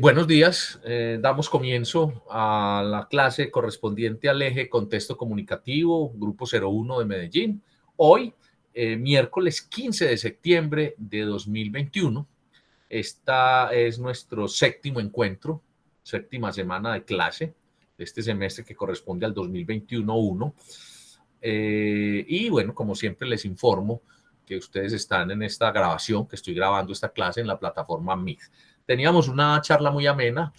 Buenos días, damos comienzo a la clase correspondiente al eje Contexto Comunicativo, Grupo 01 de Medellín. Hoy, miércoles 15 de septiembre de 2021, esta es nuestro séptimo encuentro, séptima semana de clase de este semestre que corresponde al 2021-1. Y bueno, como siempre les informo que ustedes están en esta grabación, que estoy grabando esta clase en la plataforma Meet. Teníamos una charla muy amena,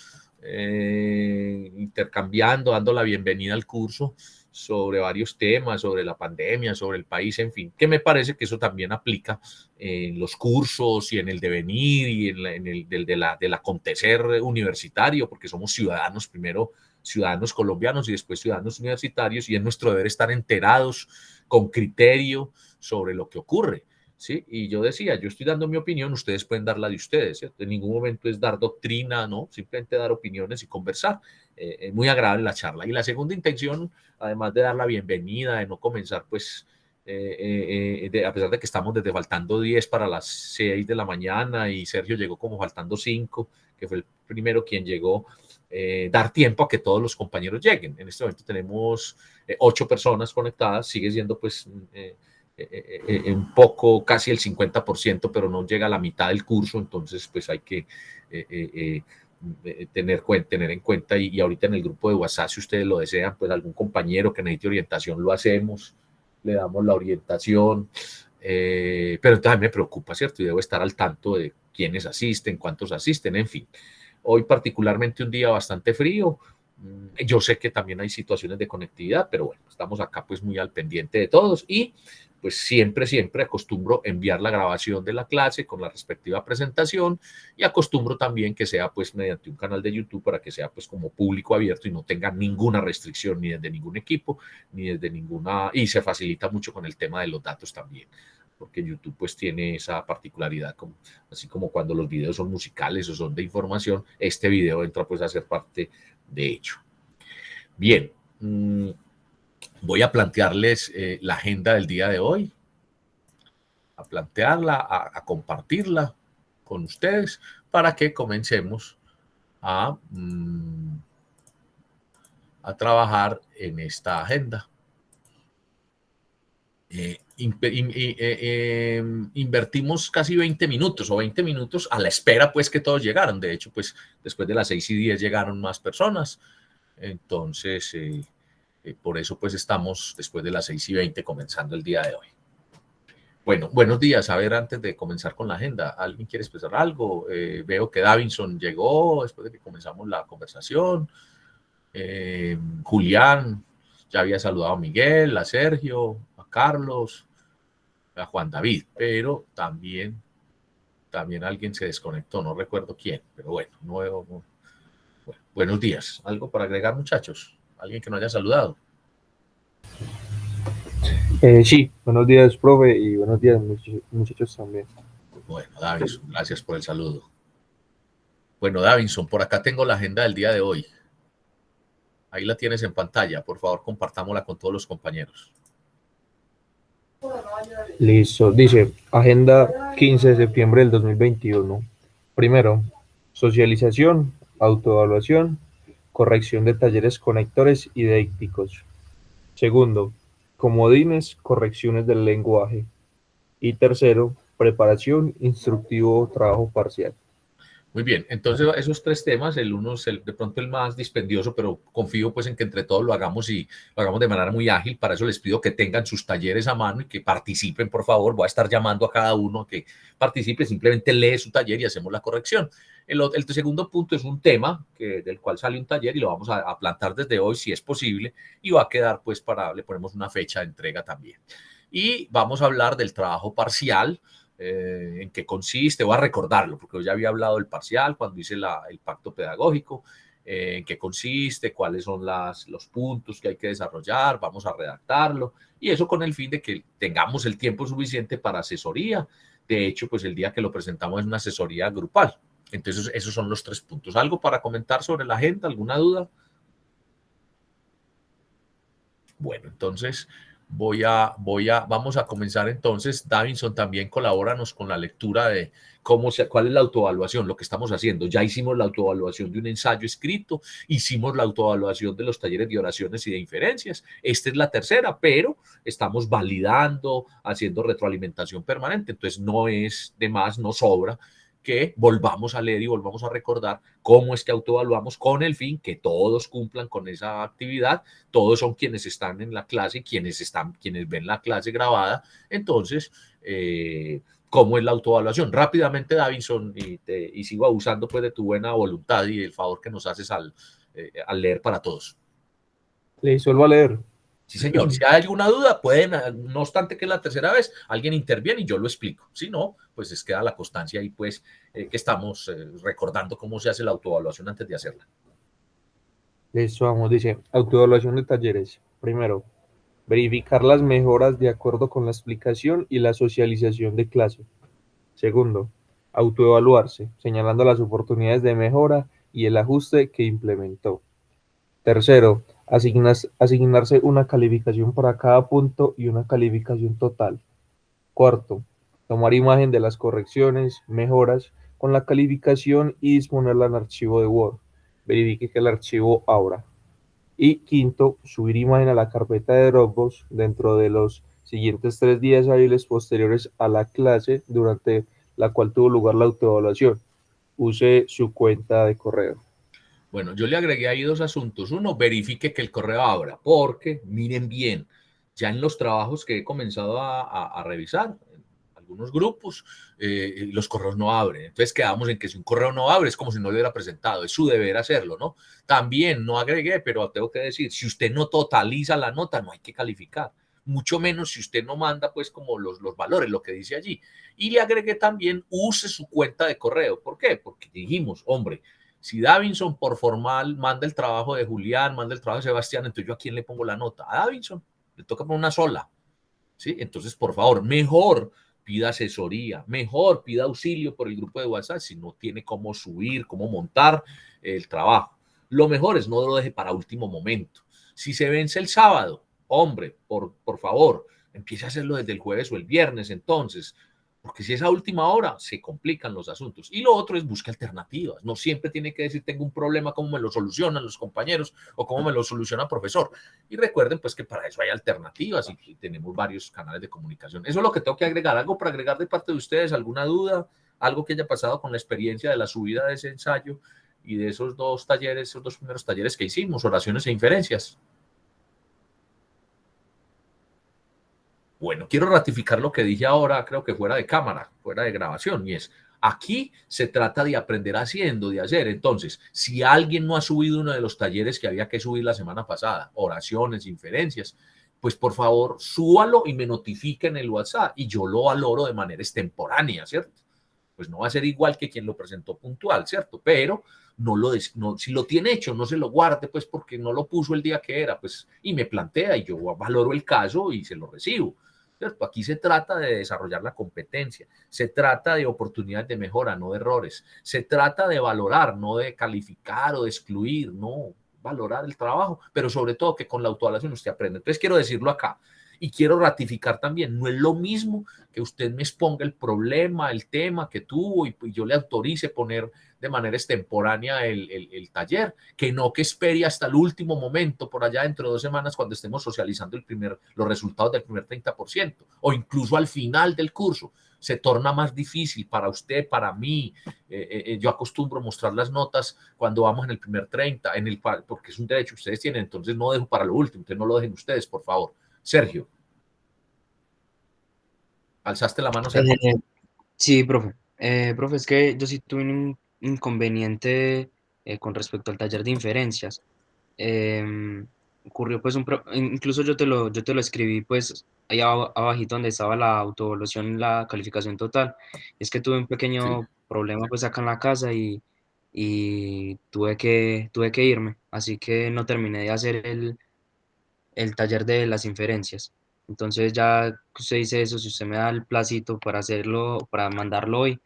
intercambiando, dando la bienvenida al curso sobre varios temas, sobre la pandemia, sobre el país, en fin, que me parece que eso también aplica en los cursos y en el devenir y en el del acontecer universitario, porque somos ciudadanos, primero ciudadanos colombianos y después ciudadanos universitarios, y es nuestro deber estar enterados con criterio sobre lo que ocurre. ¿Sí? Y yo decía, yo estoy dando mi opinión, ustedes pueden dar la de ustedes, ¿cierto? En ningún momento es dar doctrina, ¿no? Simplemente dar opiniones y conversar. Es muy agradable la charla. Y la segunda intención, además de dar la bienvenida, de no comenzar, pues, a pesar de que estamos desde faltando 10 para las 6 de la mañana y Sergio llegó como faltando 5, que fue el primero quien llegó, dar tiempo a que todos los compañeros lleguen. En este momento tenemos 8 personas conectadas, sigue siendo pues un poco, casi el 50%, pero no llega a la mitad del curso, entonces pues hay que tener en cuenta y ahorita en el grupo de WhatsApp, si ustedes lo desean, pues algún compañero que necesite orientación, lo hacemos, le damos la orientación, pero entonces me preocupa, ¿cierto? Y debo estar al tanto de quiénes asisten, cuántos asisten, en fin. Hoy particularmente un día bastante frío. Yo sé que también hay situaciones de conectividad, pero bueno, estamos acá pues muy al pendiente de todos y pues siempre acostumbro enviar la grabación de la clase con la respectiva presentación y acostumbro también que sea pues mediante un canal de YouTube para que sea pues como público abierto y no tenga ninguna restricción ni desde ningún equipo ni desde ninguna, y se facilita mucho con el tema de los datos también, porque YouTube pues tiene esa particularidad, como, así como cuando los videos son musicales o son de información, este video entra pues a ser parte de ello. Bien, voy a plantearles la agenda del día de hoy, a plantearla, a compartirla con ustedes para que comencemos a, a trabajar en esta agenda. Invertimos casi 20 minutos o 20 minutos a la espera pues que todos llegaron. De hecho, pues después de las 6:10 llegaron más personas. Entonces, por eso pues estamos después de las 6:20 comenzando el día de hoy. Bueno, buenos días. A ver, antes de comenzar con la agenda, ¿alguien quiere expresar algo? Veo que Davinson llegó después de que comenzamos la conversación. Julián ya había saludado a Miguel, a Sergio, a Carlos, a Juan David, pero también alguien se desconectó, no recuerdo quién, pero bueno, bueno, buenos días. ¿Algo para agregar, muchachos? ¿Alguien que no haya saludado? Sí, buenos días, profe, y buenos días, muchachos también. Bueno, Davinson, gracias por el saludo. Bueno, Davinson, por acá tengo la agenda del día de hoy. Ahí la tienes en pantalla. Por favor, compartámosla con todos los compañeros. Listo, dice, agenda 15 de septiembre del 2021. Primero, socialización, autoevaluación, corrección de talleres conectores y dícticos. Segundo, comodines, correcciones del lenguaje. Y tercero, preparación, instructivo, trabajo parcial. Muy bien, entonces esos tres temas, el uno es de pronto el más dispendioso, pero confío pues en que entre todos lo hagamos y lo hagamos de manera muy ágil. Para eso les pido que tengan sus talleres a mano y que participen, por favor. Voy a estar llamando a cada uno que participe, simplemente lee su taller y hacemos la corrección. El segundo punto es un tema del cual sale un taller y lo vamos a plantar desde hoy si es posible y va a quedar pues le ponemos una fecha de entrega también. Y vamos a hablar del trabajo parcial. En qué consiste, voy a recordarlo, porque yo ya había hablado del parcial cuando hice el pacto pedagógico, en qué consiste, cuáles son los puntos que hay que desarrollar, vamos a redactarlo, y eso con el fin de que tengamos el tiempo suficiente para asesoría. De hecho, pues el día que lo presentamos es una asesoría grupal. Entonces, esos son los tres puntos. ¿Algo para comentar sobre la agenda? ¿Alguna duda? Bueno, entonces Vamos a comenzar entonces. Davinson, también colabóranos con la lectura de cuál es la autoevaluación, lo que estamos haciendo. Ya hicimos la autoevaluación de un ensayo escrito, hicimos la autoevaluación de los talleres de oraciones y de inferencias. Esta es la tercera, pero estamos validando, haciendo retroalimentación permanente. Entonces no es de más, no sobra que volvamos a leer y volvamos a recordar cómo es que autoevaluamos con el fin que todos cumplan con esa actividad. Todos son quienes están en la clase, quienes ven la clase grabada. Entonces, ¿cómo es la autoevaluación? Rápidamente, Davinson, y sigo abusando pues de tu buena voluntad y el favor que nos haces al leer para todos. Le disuelvo a leer. Sí, señor. Si hay alguna duda, pueden, no obstante que es la tercera vez, alguien interviene y yo lo explico. Si no, pues es queda la constancia y pues que estamos recordando cómo se hace la autoevaluación antes de hacerla. Listo, vamos, dice, autoevaluación de talleres. Primero, verificar las mejoras de acuerdo con la explicación y la socialización de clase. Segundo, autoevaluarse, señalando las oportunidades de mejora y el ajuste que implementó. Tercero, asignarse una calificación para cada punto y una calificación total. Cuarto, tomar imagen de las correcciones, mejoras con la calificación y disponerla en archivo de Word. Verifique que el archivo abra. Y quinto, subir imagen a la carpeta de Dropbox dentro de los siguientes 3 días hábiles posteriores a la clase durante la cual tuvo lugar la autoevaluación. Use su cuenta de correo. Bueno, yo le agregué ahí dos asuntos. Uno, verifique que el correo abra, porque miren bien, ya en los trabajos que he comenzado a revisar, en algunos grupos, los correos no abren. Entonces quedamos en que si un correo no abre es como si no lo hubiera presentado. Es su deber hacerlo, ¿no? También no agregué, pero tengo que decir, si usted no totaliza la nota, no hay que calificar. Mucho menos si usted no manda pues como los valores, lo que dice allí. Y le agregué también, use su cuenta de correo. ¿Por qué? Porque dijimos, hombre, si Davinson por formal manda el trabajo de Julián, manda el trabajo de Sebastián, entonces yo a quién le pongo la nota. A Davinson, le toca poner una sola. ¿Sí? Entonces, por favor, mejor pida asesoría, mejor pida auxilio por el grupo de WhatsApp si no tiene cómo subir, cómo montar el trabajo. Lo mejor es no lo deje para último momento. Si se vence el sábado, hombre, por favor, empiece a hacerlo desde el jueves o el viernes entonces, porque si es a última hora, se complican los asuntos. Y lo otro es buscar alternativas. No siempre tiene que decir, tengo un problema, cómo me lo solucionan los compañeros o cómo me lo soluciona el profesor. Y recuerden, pues, que para eso hay alternativas y tenemos varios canales de comunicación. Eso es lo que tengo que agregar. ¿Algo para agregar de parte de ustedes? ¿Alguna duda? ¿Algo que haya pasado con la experiencia de la subida de ese ensayo y de esos dos talleres, esos dos primeros talleres que hicimos, oraciones e inferencias? Bueno, quiero ratificar lo que dije ahora, creo que fuera de cámara, fuera de grabación, y es, aquí se trata de aprender haciendo, de hacer. Entonces, si alguien no ha subido uno de los talleres que había que subir la semana pasada, oraciones, inferencias, pues por favor, súbalo y me notifique en el WhatsApp y yo lo valoro de manera extemporánea, ¿cierto? Pues no va a ser igual que quien lo presentó puntual, ¿cierto? Pero si lo tiene hecho, no se lo guarde, pues porque no lo puso el día que era, pues, y me plantea y yo valoro el caso y se lo recibo. ¿Cierto? Aquí se trata de desarrollar la competencia, se trata de oportunidades de mejora, no de errores, se trata de valorar, no de calificar o de excluir, no, valorar el trabajo, pero sobre todo que con la autoevaluación usted aprende. Entonces quiero decirlo acá y quiero ratificar también, no es lo mismo que usted me exponga el problema, el tema que tuvo y yo le autorice poner de manera extemporánea el taller, que no que espere hasta el último momento, por allá dentro de 2 semanas, cuando estemos socializando los resultados del primer 30%, o incluso al final del curso. Se torna más difícil para usted, para mí. Yo acostumbro mostrar las notas cuando vamos en el primer 30, porque es un derecho que ustedes tienen, entonces no dejo para lo último, entonces no lo dejen ustedes, por favor. Sergio, alzaste la mano, Sergio. Sí, profe. Profe, es que yo sí tuve un inconveniente con respecto al taller de inferencias. Em, Ocurrió pues incluso yo te lo escribí pues ahí abajito donde estaba la autoevaluación, la calificación total. Es que tuve un Sí. pequeño problema pues acá en la casa y tuve que irme, así que no terminé de hacer el taller de las inferencias. Entonces ya que usted dice eso, si usted me da el placito para hacerlo, para mandarlo hoy,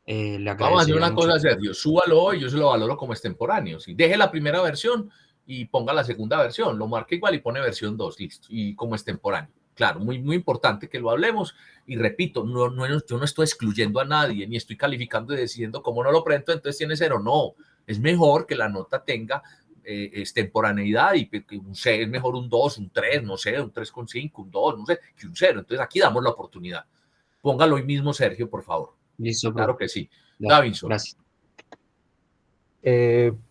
le Vamos a hacer agradecería una mucho. cosa, Sergio, súbalo hoy, yo se lo valoro como extemporáneo. Si deje la primera versión y ponga la segunda versión, lo marca igual y pone versión 2, listo, y como extemporáneo. Claro, muy, muy importante que lo hablemos y repito, yo no estoy excluyendo a nadie, ni estoy calificando y decidiendo cómo no lo presento, entonces tiene 0, no, es mejor que la nota tenga extemporaneidad y un C es mejor un 2, un 3, no sé, un 3,5, un 2, no sé, que un 0, entonces aquí damos la oportunidad. Póngalo hoy mismo, Sergio, por favor. Listo, Claro profe. que sí. Ya, Davinson. gracias.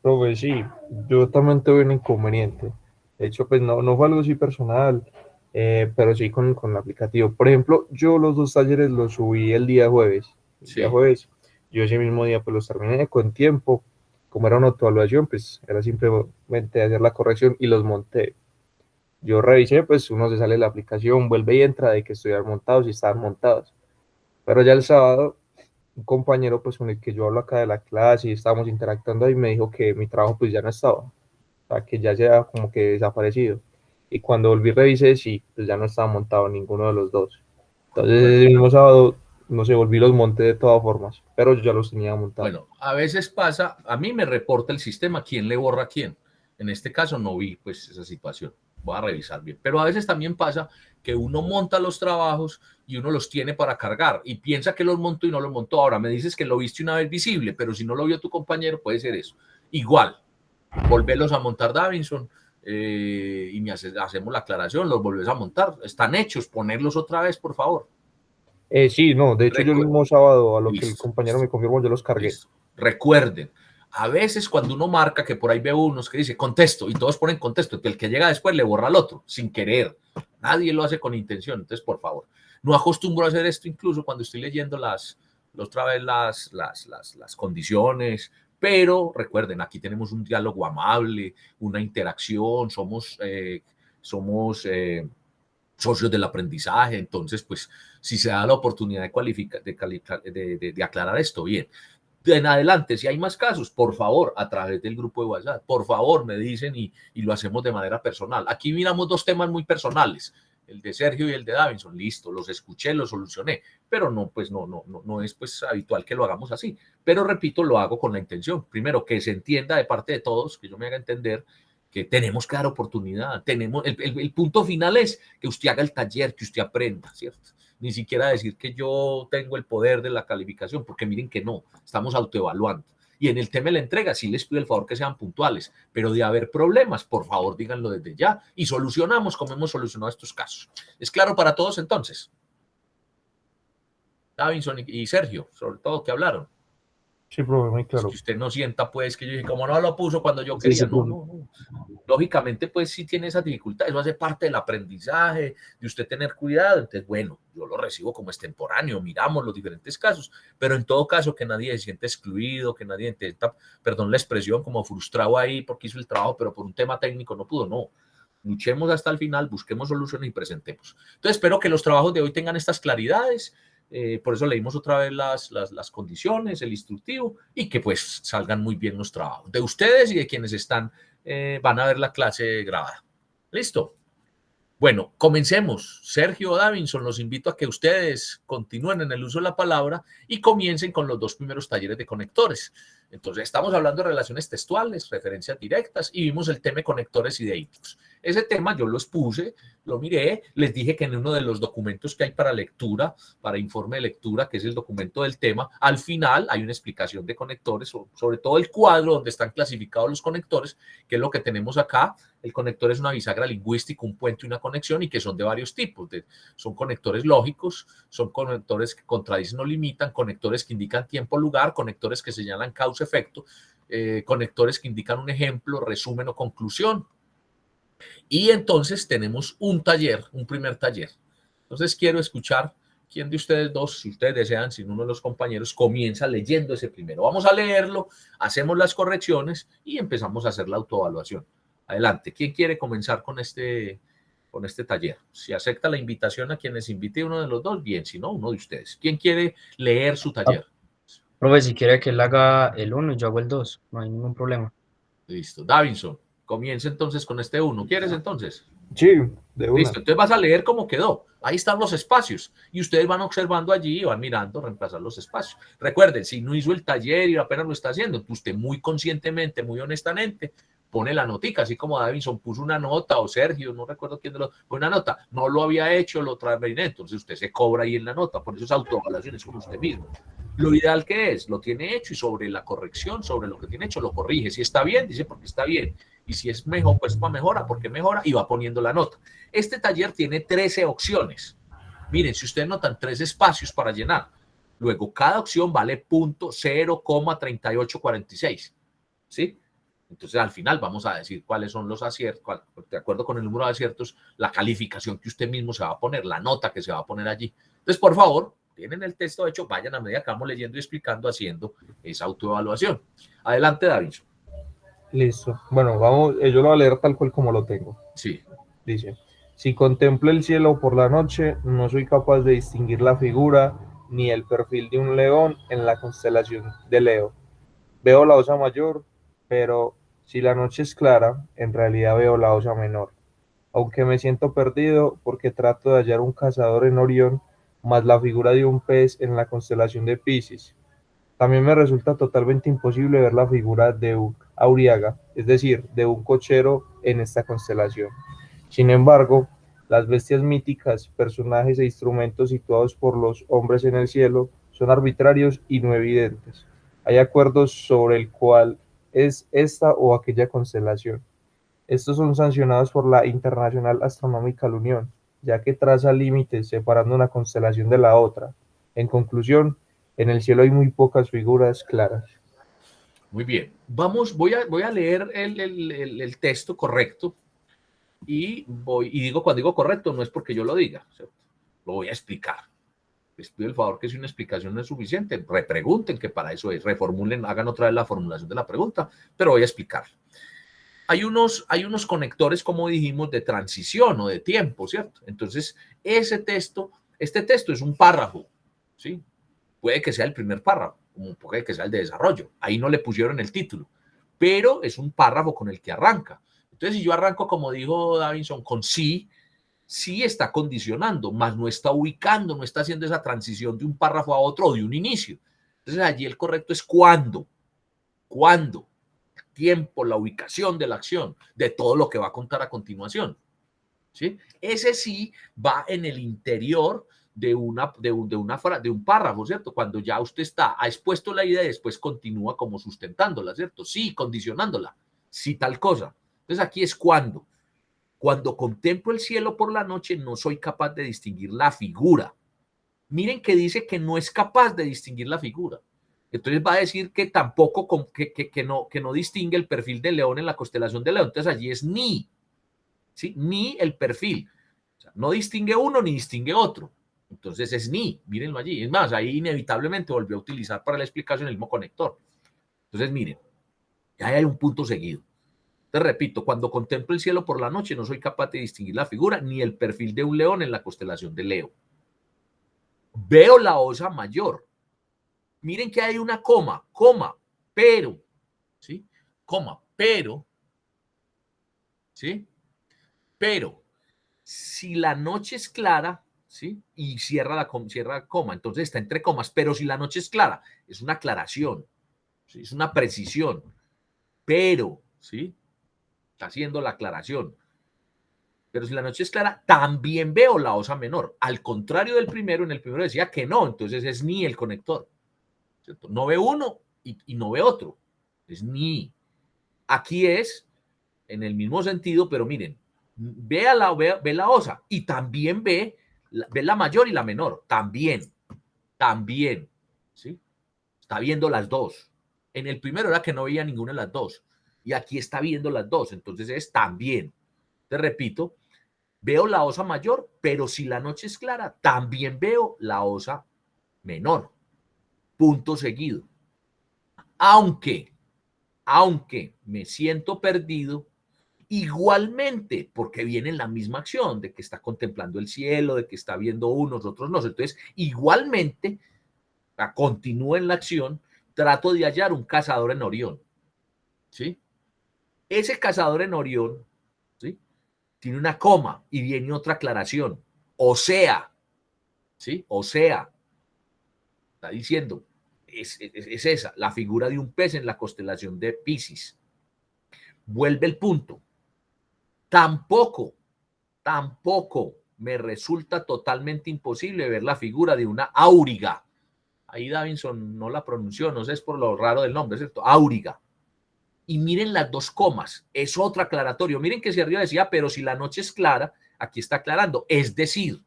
Profe, sí, yo también tuve un inconveniente. De hecho, pues no fue algo así personal, pero sí con el aplicativo. Por ejemplo, yo los dos talleres los subí el día jueves. El día Sí. jueves, yo ese mismo día pues los terminé con tiempo. Como era una autoevaluación, pues era simplemente hacer la corrección y los monté. Yo revisé, pues uno se sale de la aplicación, vuelve y entra de que estuvieran montados y estaban montados. Pero ya el sábado un compañero pues con el que yo hablo acá de la clase y estábamos interactuando y me dijo que mi trabajo pues ya no estaba, o sea, que ya se había como que desaparecido. Y cuando volví revisé, sí, pues ya no estaba montado ninguno de los dos. Entonces Bueno, el mismo sábado, no sé, volví los monté de todas formas, pero yo ya los tenía montados. bueno, a veces pasa, a mí me reporta el sistema quién le borra a quién. En este caso no vi pues esa situación. Voy a revisar bien. Pero a veces también pasa que uno monta los trabajos y uno los tiene para cargar y piensa que los montó y no los montó. Ahora me dices que lo viste una vez visible, pero si no lo vio tu compañero puede ser eso. Igual, volverlos a montar, Davinson, y hacemos la aclaración, los volvés a montar. Están hechos, ponerlos otra vez, por favor. Sí, no, de hecho yo el Recu mismo sábado, a lo que el Listo, compañero listo. me confirmó, yo los cargué. Listo. Recuerden, a veces cuando uno marca, que por ahí veo unos que dice contesto y todos ponen contesto, que el que llega después le borra al otro, sin querer. Nadie lo hace con intención. Entonces, por favor, no acostumbro a hacer esto incluso cuando estoy leyendo otra vez las condiciones, pero recuerden, aquí tenemos un diálogo amable, una interacción, somos socios del aprendizaje, entonces, pues, si se da la oportunidad de aclarar esto, bien. En adelante, si hay más casos, por favor, a través del grupo de WhatsApp, por favor, me dicen y lo hacemos de manera personal. Aquí miramos dos temas muy personales, el de Sergio y el de Davinson, listo, los escuché, los solucioné, pero no, pues no es pues habitual que lo hagamos así. Pero repito, lo hago con la intención, primero, que se entienda de parte de todos, que yo me haga entender que tenemos que dar oportunidad, el punto final es que usted haga el taller, que usted aprenda, ¿cierto? Ni siquiera decir que yo tengo el poder de la calificación, porque miren que no, estamos autoevaluando. Y en el tema de la entrega, sí les pido el favor que sean puntuales, pero de haber problemas, por favor, díganlo desde ya y solucionamos como hemos solucionado estos casos. ¿Es claro para todos entonces? Davinson y Sergio, sobre todo, que hablaron. Sí, profe, muy Es claro. que usted no sienta, pues, que yo dije, como no lo puso cuando yo Sí, sí, quería. No, profe. no. Lógicamente, pues, sí tiene esa dificultad. Eso hace parte del aprendizaje, de usted tener cuidado. Entonces, bueno, yo lo recibo como extemporáneo, miramos los diferentes casos, pero en todo caso, que nadie se siente excluido, que nadie intenta, perdón la expresión, como frustrado ahí porque hizo el trabajo, pero por un tema técnico no pudo. No. Luchemos hasta el final, busquemos soluciones y presentemos. Entonces, espero que los trabajos de hoy tengan estas claridades. Por eso leímos otra vez las condiciones, el instructivo, y que pues salgan muy bien los trabajos de ustedes y de quienes van a ver la clase grabada. ¿Listo? Bueno, comencemos. Sergio Davinson, los invito a que ustedes continúen en el uso de la palabra y comiencen con los dos primeros talleres de conectores. Entonces, estamos hablando de relaciones textuales, referencias directas y vimos el tema de conectores idénticos. Ese tema yo lo expuse, lo miré, les dije que en uno de los documentos que hay para lectura, para informe de lectura, que es el documento del tema, al final hay una explicación de conectores, sobre todo el cuadro donde están clasificados los conectores, que es lo que tenemos acá. El conector es una bisagra lingüística, un puente y una conexión, y que son de varios tipos. Son conectores lógicos, son conectores que contradicen o limitan, conectores que indican tiempo, lugar, conectores que señalan causa-efecto, conectores que indican un ejemplo, resumen o conclusión. Y entonces tenemos un taller, un primer taller. Entonces quiero escuchar quién de ustedes dos, si ustedes desean, si uno de los compañeros comienza leyendo ese primero. Vamos a leerlo, hacemos las correcciones y empezamos a hacer la autoevaluación. Adelante, ¿quién quiere comenzar con este taller? Si acepta la invitación a quienes invite uno de los dos, bien, si no, uno de ustedes. ¿Quién quiere leer su taller? Profe, si quiere que él haga el 1 y yo hago el 2, no hay ningún problema. Listo. Davinson, comienza entonces con este uno. ¿Quieres entonces? Sí, de una. Listo, entonces vas a leer cómo quedó. Ahí están los espacios y ustedes van observando allí y van mirando, reemplazar los espacios. Recuerden, si no hizo el taller y apenas lo está haciendo, usted muy conscientemente, muy honestamente, pone la notica, así como Davinson puso una nota, o Sergio, no recuerdo quién de los, pone una nota, no lo había hecho, lo terminé, entonces usted se cobra ahí en la nota, por eso es autoevaluación, es con usted mismo. Lo ideal que es, lo tiene hecho y sobre la corrección, sobre lo que tiene hecho, lo corrige. Si está bien, dice porque está bien. Y si es mejor, pues mejora, porque mejora y va poniendo la nota. Este taller tiene 13 opciones. Miren, si ustedes notan 3 espacios para llenar, luego cada opción vale punto 0,3846. ¿Sí? Entonces al final vamos a decir cuáles son los aciertos, de acuerdo con el número de aciertos, la calificación que usted mismo se va a poner, la nota que se va a poner allí. Entonces, por favor, tienen el texto hecho, vayan a medida que vamos leyendo y explicando, haciendo esa autoevaluación. Adelante, Davinson. Listo. Bueno, vamos, yo lo voy a leer tal cual como lo tengo. Sí. Dice, si contemplo el cielo por la noche, no soy capaz de distinguir la figura ni el perfil de un león en la constelación de Leo. Veo la Osa Mayor, pero si la noche es clara, en realidad veo la Osa Menor. Aunque me siento perdido porque trato de hallar un cazador en Orión, más la figura de un pez en la constelación de Piscis. También me resulta totalmente imposible ver la figura de un auriaga, es decir, de un cochero en esta constelación. Sin embargo, las bestias míticas, personajes e instrumentos situados por los hombres en el cielo son arbitrarios y no evidentes. Hay acuerdos sobre el cual es esta o aquella constelación. Estos son sancionados por la International Astronomical Union, ya que traza límites separando una constelación de la otra. En conclusión, en el cielo hay muy pocas figuras claras. Muy bien. Voy a leer el texto correcto y digo, cuando digo correcto, no es porque yo lo diga, ¿cierto? Lo voy a explicar. Les pido el favor que si una explicación no es suficiente, repregunten, que para eso es, reformulen, hagan otra vez la formulación de la pregunta, pero voy a explicar. Hay unos conectores, como dijimos, de transición o de tiempo, ¿cierto? Entonces, este texto es un párrafo, ¿sí? Puede que sea el primer párrafo, como puede que sea el de desarrollo. Ahí no le pusieron el título, pero es un párrafo con el que arranca. Entonces, si yo arranco, como dijo Davinson, con sí, sí está condicionando, más no está ubicando, no está haciendo esa transición de un párrafo a otro o de un inicio. Entonces, allí el correcto es cuándo, cuándo, tiempo, la ubicación de la acción, de todo lo que va a contar a continuación. ¿Sí? Ese sí va en el interior de un párrafo, ¿cierto? Cuando ya usted ha expuesto la idea y después continúa como sustentándola, ¿cierto? Sí, condicionándola, sí tal cosa. Entonces aquí es cuando. Cuando contemplo el cielo por la noche no soy capaz de distinguir la figura. Miren que dice que no es capaz de distinguir la figura. Entonces va a decir que tampoco, que no distingue el perfil del león en la constelación de León. Entonces allí es ni, ¿sí? Ni el perfil. O sea, no distingue uno ni distingue otro. Entonces es ni, mírenlo allí. Es más, ahí inevitablemente volvió a utilizar para la explicación el mismo conector. Entonces miren, ya hay un punto seguido. Te repito, cuando contemplo el cielo por la noche no soy capaz de distinguir la figura ni el perfil de un león en la constelación de Leo. Veo la Osa Mayor. Miren que hay una coma, pero, ¿sí? Pero, ¿sí? Pero, si la noche es clara, ¿sí? Y cierra la coma, entonces está entre comas, pero si la noche es clara, es una aclaración, ¿sí? Es una precisión, pero, ¿sí? Está haciendo la aclaración. Pero si la noche es clara, también veo la Osa Menor. Al contrario del primero, en el primero decía que no, entonces es ni el conector, ¿cierto? No ve uno y no ve otro, es ni. Aquí es en el mismo sentido, pero miren, ve la Osa y también ve la mayor y la menor, también, ¿sí? Está viendo las dos. En el primero era que no veía ninguna de las dos y aquí está viendo las dos, entonces es también. Te repito, veo la Osa Mayor, pero si la noche es clara, también veo la Osa Menor. Punto seguido. Aunque me siento perdido, igualmente, porque viene en la misma acción de que está contemplando el cielo, de que está viendo unos, otros no. Entonces, igualmente, continúo en la acción, trato de hallar un cazador en Orión. ¿Sí? Ese cazador en Orión, ¿sí? Tiene una coma y viene otra aclaración. O sea, ¿sí? O sea, está diciendo, es esa, la figura de un pez en la constelación de Piscis. Vuelve el punto. Tampoco me resulta totalmente imposible ver la figura de una auriga. Ahí Davinson no la pronunció, no sé, es por lo raro del nombre, ¿cierto? Auriga. Y miren las dos comas, es otro aclaratorio. Miren que si arriba decía, pero si la noche es clara, aquí está aclarando, es decir,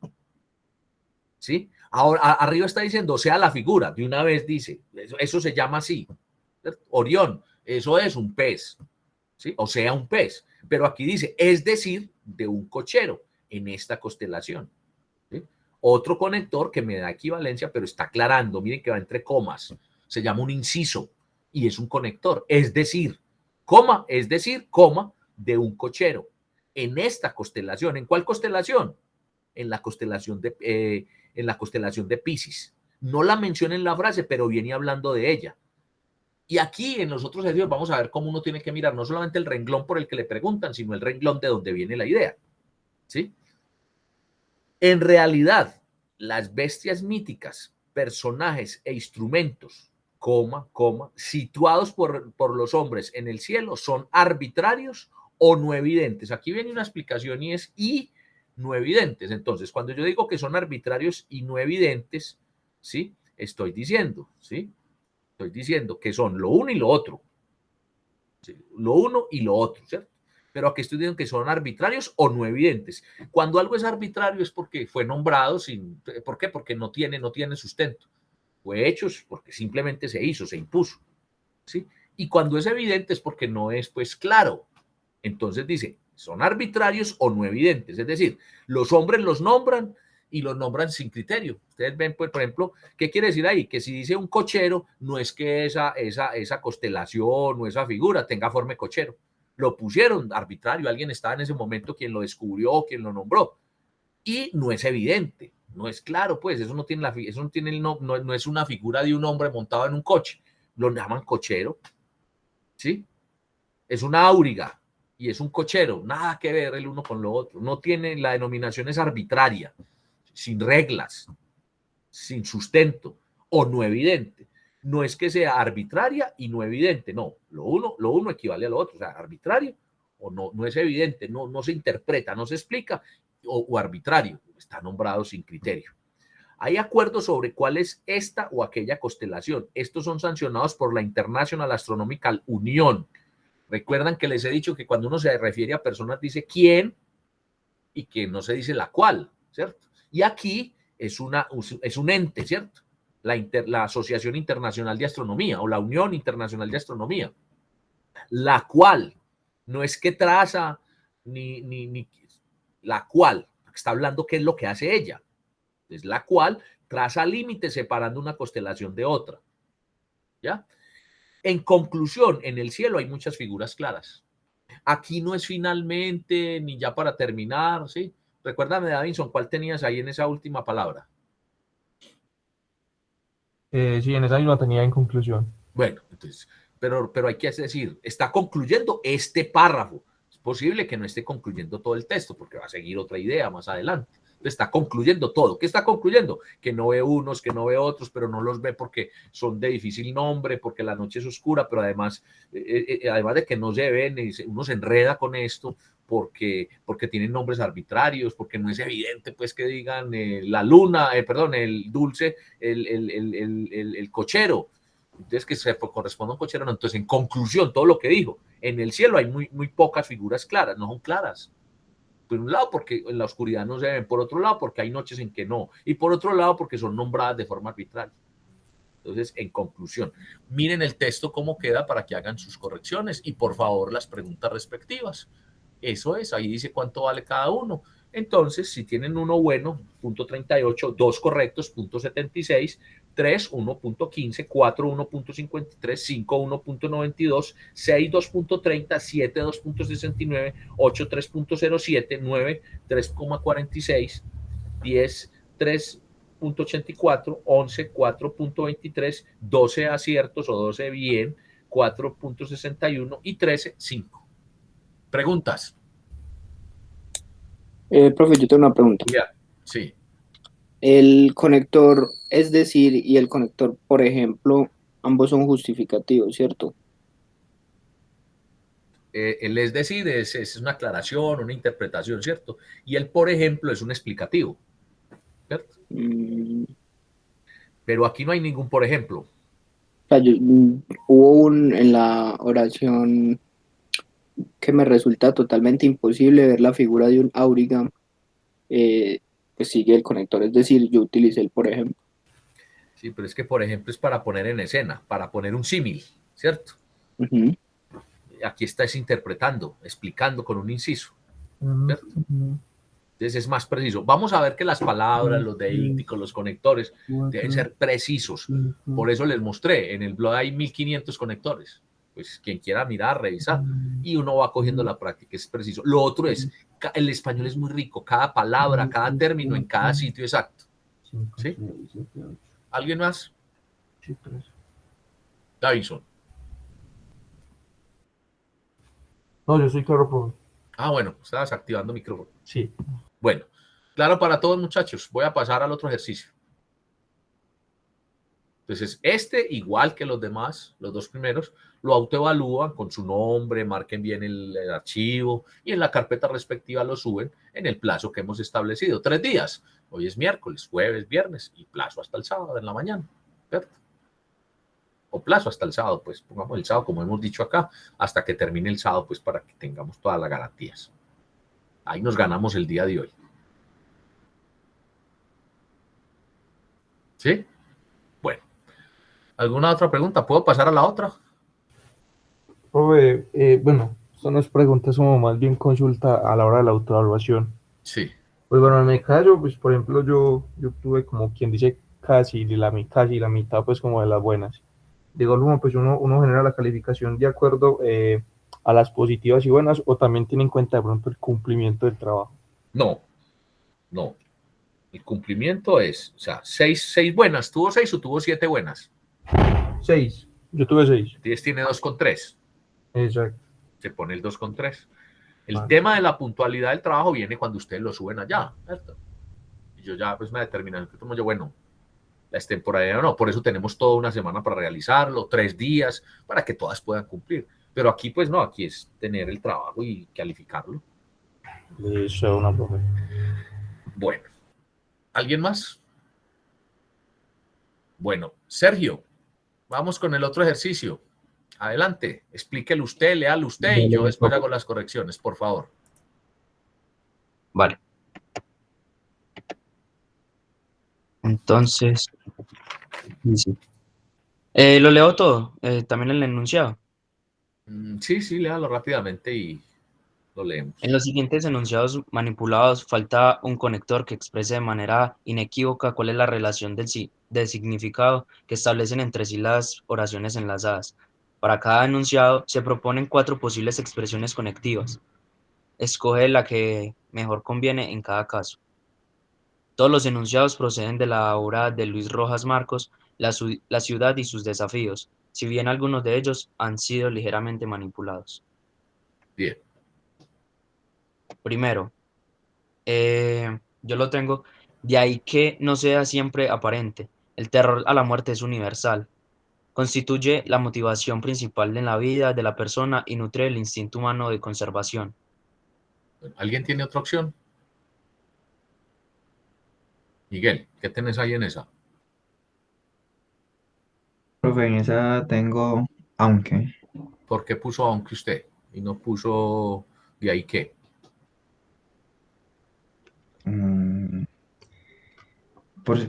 ¿sí? Ahora arriba está diciendo, o sea, la figura, de una vez dice, eso se llama así, ¿cierto? Orión, eso es un pez, ¿sí? O sea, un pez. Pero aquí dice, es decir, de un cochero en esta constelación. ¿Sí? Otro conector que me da equivalencia, pero está aclarando, miren que va entre comas, se llama un inciso y es un conector, es decir, coma, es decir, coma, de un cochero. En esta constelación, ¿en cuál constelación? En la constelación de Piscis. No la menciona en la frase, pero viene hablando de ella. Y aquí en los otros ejercicios vamos a ver cómo uno tiene que mirar no solamente el renglón por el que le preguntan, sino el renglón de donde viene la idea. ¿Sí? En realidad, las bestias míticas, personajes e instrumentos, situados por los hombres en el cielo, son arbitrarios o no evidentes. Aquí viene una explicación y es y no evidentes. Entonces, cuando yo digo que son arbitrarios y no evidentes, ¿sí? Estoy diciendo que son lo uno y lo otro. ¿Sí? Lo uno y lo otro, ¿cierto? Pero aquí estoy diciendo que son arbitrarios o no evidentes. Cuando algo es arbitrario es porque fue nombrado sin, ¿por qué? Porque no tiene sustento. Fue hecho porque simplemente se hizo, se impuso, ¿sí? Y cuando es evidente es porque no es, pues, claro. Entonces dice, son arbitrarios o no evidentes. Es decir, los hombres los nombran y los nombran sin criterio. Ustedes ven, pues, por ejemplo, ¿qué quiere decir ahí? Que si dice un cochero, no es que esa constelación o esa figura tenga forma de cochero. Lo pusieron arbitrario, alguien estaba en ese momento quien lo descubrió, quien lo nombró. Y no es evidente, no es claro, pues, eso no tiene, no es una figura de un hombre montado en un coche. Lo llaman cochero, ¿sí? Es una auriga y es un cochero, nada que ver el uno con lo otro. No tiene, la denominación es arbitraria, sin reglas, sin sustento o no evidente. No es que sea arbitraria y no evidente, no. Lo uno equivale a lo otro, o sea, arbitrario o no es evidente, no se interpreta, no se explica, o arbitrario, está nombrado sin criterio. Hay acuerdos sobre cuál es esta o aquella constelación. Estos son sancionados por la International Astronomical Union. Recuerdan que les he dicho que cuando uno se refiere a personas dice quién y que no se dice la cual, ¿cierto? Y aquí es un ente, ¿cierto? La Asociación Internacional de Astronomía o la Unión Internacional de Astronomía, la cual no es que traza ni la cual, está hablando qué es lo que hace ella, es la cual traza límites separando una constelación de otra, ¿ya? En conclusión, en el cielo hay muchas figuras claras. Aquí no es finalmente, ni ya para terminar, ¿sí? Recuérdame, Davinson, ¿cuál tenías ahí en esa última palabra? Sí, en esa misma tenía en conclusión. Bueno, entonces, pero hay que decir, está concluyendo este párrafo. Es posible que no esté concluyendo todo el texto, porque va a seguir otra idea más adelante. Está concluyendo todo. ¿Qué está concluyendo? Que no ve unos, que no ve otros, pero no los ve porque son de difícil nombre, porque la noche es oscura, pero además de que no se ven, uno se enreda con esto porque tienen nombres arbitrarios, porque no es evidente pues que digan la luna, perdón, el dulce, el cochero. Entonces, que se corresponde a un cochero. No. Entonces, en conclusión, todo lo que dijo, en el cielo hay muy pocas figuras claras, no son claras. Por un lado, porque en la oscuridad no se ven, por otro lado, porque hay noches en que no, y por otro lado, porque son nombradas de forma arbitraria. Entonces, en conclusión, miren el texto cómo queda para que hagan sus correcciones y por favor las preguntas respectivas. Eso es, ahí dice cuánto vale cada uno. Entonces, si tienen uno bueno, punto 38, dos correctos, punto 76, 3, 1.15, 4, 1.53, 5, 1.92, 6, 2.30, 7, 2.69, 8, 3.07, 9, 3.46, 10, 3.84, 11, 4.23, 12 aciertos o 12 bien, 4.61 y 13, 5. ¿Preguntas? Profe, yo tengo una pregunta. Yeah. Sí. El conector, es decir, y el conector, por ejemplo, ambos son justificativos, ¿cierto? El es decir es una aclaración, una interpretación, ¿cierto? Y el por ejemplo es un explicativo, ¿cierto? Pero aquí no hay ningún por ejemplo. O sea, hubo en la oración que me resulta totalmente imposible ver la figura de un auriga, pues sigue el conector, es decir, yo utilicé el por ejemplo. Sí, pero es que por ejemplo es para poner en escena, para poner un símil, ¿cierto? Ujú. Aquí estás interpretando, explicando con un inciso, ¿cierto? Entonces es más preciso. Vamos a ver que las palabras, los deícticos, los conectores deben ser precisos. Por eso les mostré, en el blog hay 1500 conectores. Pues quien quiera mirar, revisar. Y uno va cogiendo la práctica, es preciso. Lo otro es, el español es muy rico, cada palabra, cada término en cada sitio exacto. ¿Sí? ¿Alguien más? Davinson. No, yo soy claro, profe. Ah, bueno, estabas activando micrófono. Sí. Bueno, claro para todos, muchachos. Voy a pasar al otro ejercicio. Entonces, igual que los demás, los dos primeros, lo autoevalúan con su nombre, marquen bien el archivo y en la carpeta respectiva lo suben en el plazo que hemos establecido. 3 días. Hoy es miércoles, jueves, viernes y plazo hasta el sábado en la mañana. ¿Cierto? O plazo hasta el sábado, pues pongamos el sábado, como hemos dicho acá, hasta que termine el sábado, pues para que tengamos todas las garantías. Ahí nos ganamos el día de hoy. ¿Sí? Bueno. ¿Alguna otra pregunta? ¿Puedo pasar a la otra? Profe, bueno, esto no es pregunta, es como más bien consulta a la hora de la autoevaluación. Sí. Pues bueno, en mi caso, pues por ejemplo, yo tuve como quien dice casi la mitad, pues como de las buenas. De igual forma, pues uno genera la calificación de acuerdo a las positivas y buenas, o también tiene en cuenta de pronto el cumplimiento del trabajo. No, no. El cumplimiento es, o sea, 6 buenas. ¿Tuvo 6 o tuvo 7 buenas? 6, yo tuve 6. Entonces tiene 2,3. Exacto. Se pone el 2,3. El Vale. tema de la puntualidad del trabajo viene cuando ustedes lo suben allá, ¿cierto? Y yo ya pues me determiné que tomo yo, bueno, la extemporaneidad no, por eso tenemos toda una semana para realizarlo, 3 días, para que todas puedan cumplir. Pero aquí pues no, aquí es tener el trabajo y calificarlo. Eso es una profe. Bueno, ¿alguien más? Bueno, Sergio, vamos con el otro ejercicio. Adelante, explíquelo usted, léalo usted y yo después hago las correcciones, por favor. Vale. Entonces, dice, lo leo todo, también el enunciado. Sí, léalo rápidamente y lo leemos. En los siguientes enunciados manipulados falta un conector que exprese de manera inequívoca cuál es la relación del significado que establecen entre sí las oraciones enlazadas. Para cada enunciado se proponen 4 posibles expresiones conectivas. Escoge la que mejor conviene en cada caso. Todos los enunciados proceden de la obra de Luis Rojas Marcos, La ciudad y sus desafíos, si bien algunos de ellos han sido ligeramente manipulados. Bien. Primero, yo lo tengo, de ahí que no sea siempre aparente. El terror a la muerte es universal. Constituye la motivación principal en la vida de la persona y nutre el instinto humano de conservación. ¿Alguien tiene otra opción? Miguel, ¿qué tenés ahí en esa? Profe, en esa tengo aunque. ¿Por qué puso aunque usted y no puso de ahí qué? Pues,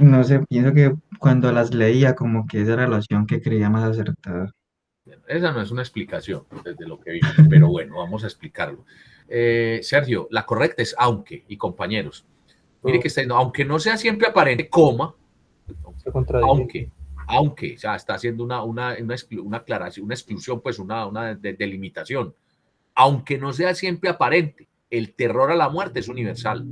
no sé, pienso que cuando las leía como que esa relación que creía más acertada. Esa no es una explicación desde lo que vimos, pero bueno, vamos a explicarlo. Sergio, la correcta es aunque, y compañeros, mire que está diciendo, aunque no sea siempre aparente, coma, Se contradice. aunque, o sea, está haciendo una aclaración, una exclusión, pues una delimitación. Aunque no sea siempre aparente, el terror a la muerte es universal.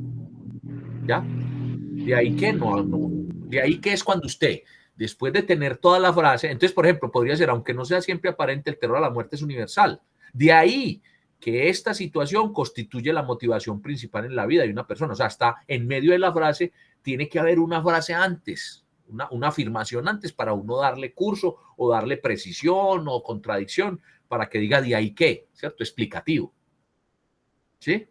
¿Ya? De ahí que de ahí que es cuando usted, después de tener toda la frase, entonces, por ejemplo, podría ser, aunque no sea siempre aparente, el terror a la muerte es universal. De ahí que esta situación constituye la motivación principal en la vida de una persona. O sea, está en medio de la frase, tiene que haber una frase antes, una afirmación antes para uno darle curso o darle precisión o contradicción para que diga de ahí qué, ¿cierto? Explicativo. ¿Sí?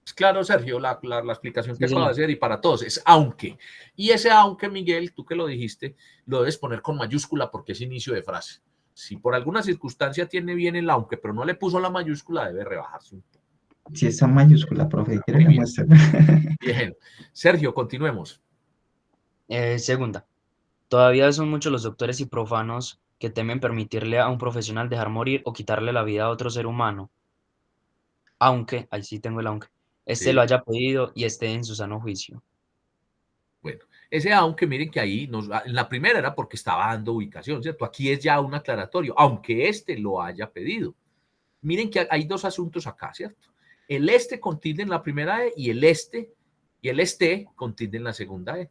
Es claro, Sergio, la explicación que Sí, acabo de señor. hacer y para todos es aunque. Y ese aunque, Miguel, tú que lo dijiste, lo debes poner con mayúscula porque es inicio de frase. Si por alguna circunstancia tiene bien el aunque, pero no le puso la mayúscula, debe rebajarse un poco. Si está en mayúscula, profe, quiere Muy le bien. muestre. Bien. Sergio, continuemos. Segunda, todavía son muchos los doctores y profanos que temen permitirle a un profesional dejar morir o quitarle la vida a otro ser humano, aunque, ahí sí tengo el aunque, este lo Sí. haya pedido y esté en su sano juicio. Bueno, ese aunque miren que ahí en la primera era porque estaba dando ubicación, ¿cierto? Aquí es ya un aclaratorio, aunque este lo haya pedido. Miren que hay dos asuntos acá, ¿cierto? El este con tilde en la primera E y el este con tilde en la segunda E.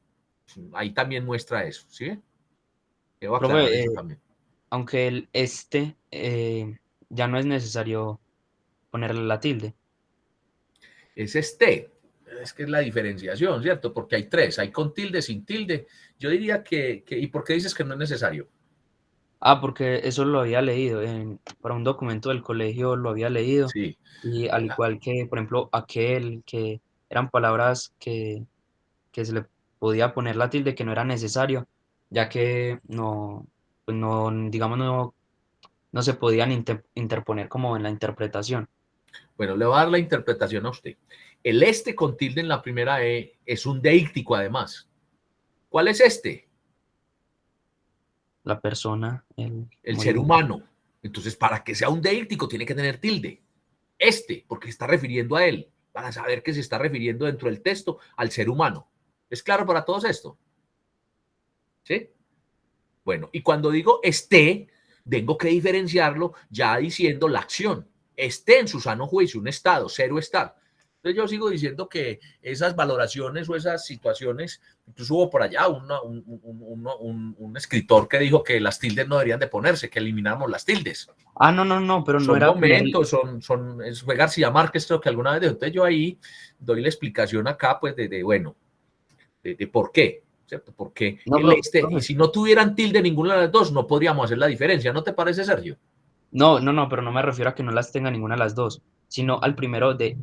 Ahí también muestra eso, ¿sí? Debo aclarar Profe, eso también. aunque el ya no es necesario ponerle la tilde. Es este. Es que es la diferenciación, ¿cierto? Porque hay tres, hay con tilde, sin tilde. Yo diría ¿y por qué dices que no es necesario? Porque eso lo había leído, para un documento del colegio lo había leído, Sí. y al igual que, por ejemplo, aquel, que eran palabras que se le podía poner la tilde, que no era necesario, ya que no, pues no, digamos, no se podían interponer como en la interpretación. Bueno, le voy a dar la interpretación a usted. El este con tilde en la primera E es un deíctico además. ¿Cuál es este? La persona, El como ser digo, humano. Entonces, para que sea un deíctico tiene que tener tilde. Este, porque se está refiriendo a él, para saber que se está refiriendo dentro del texto al ser humano. ¿Es claro para todos esto? ¿Sí? Bueno, y cuando digo esté, tengo que diferenciarlo ya diciendo la acción. Esté en su sano juicio, un estado, cero estar. Entonces yo sigo diciendo que esas valoraciones o esas situaciones, incluso hubo por allá un escritor que dijo que las tildes no deberían de ponerse, que elimináramos las tildes. no, pero no Son era poner, momentos, fue García Márquez, creo que alguna vez dijo. Entonces yo ahí doy la explicación acá, pues, bueno, de por qué, ¿cierto? Porque no, y si no tuvieran tilde ninguna de las dos, no podríamos hacer la diferencia, ¿no te parece, Sergio? no, pero no me refiero a que no las tenga ninguna de las dos, sino al primero de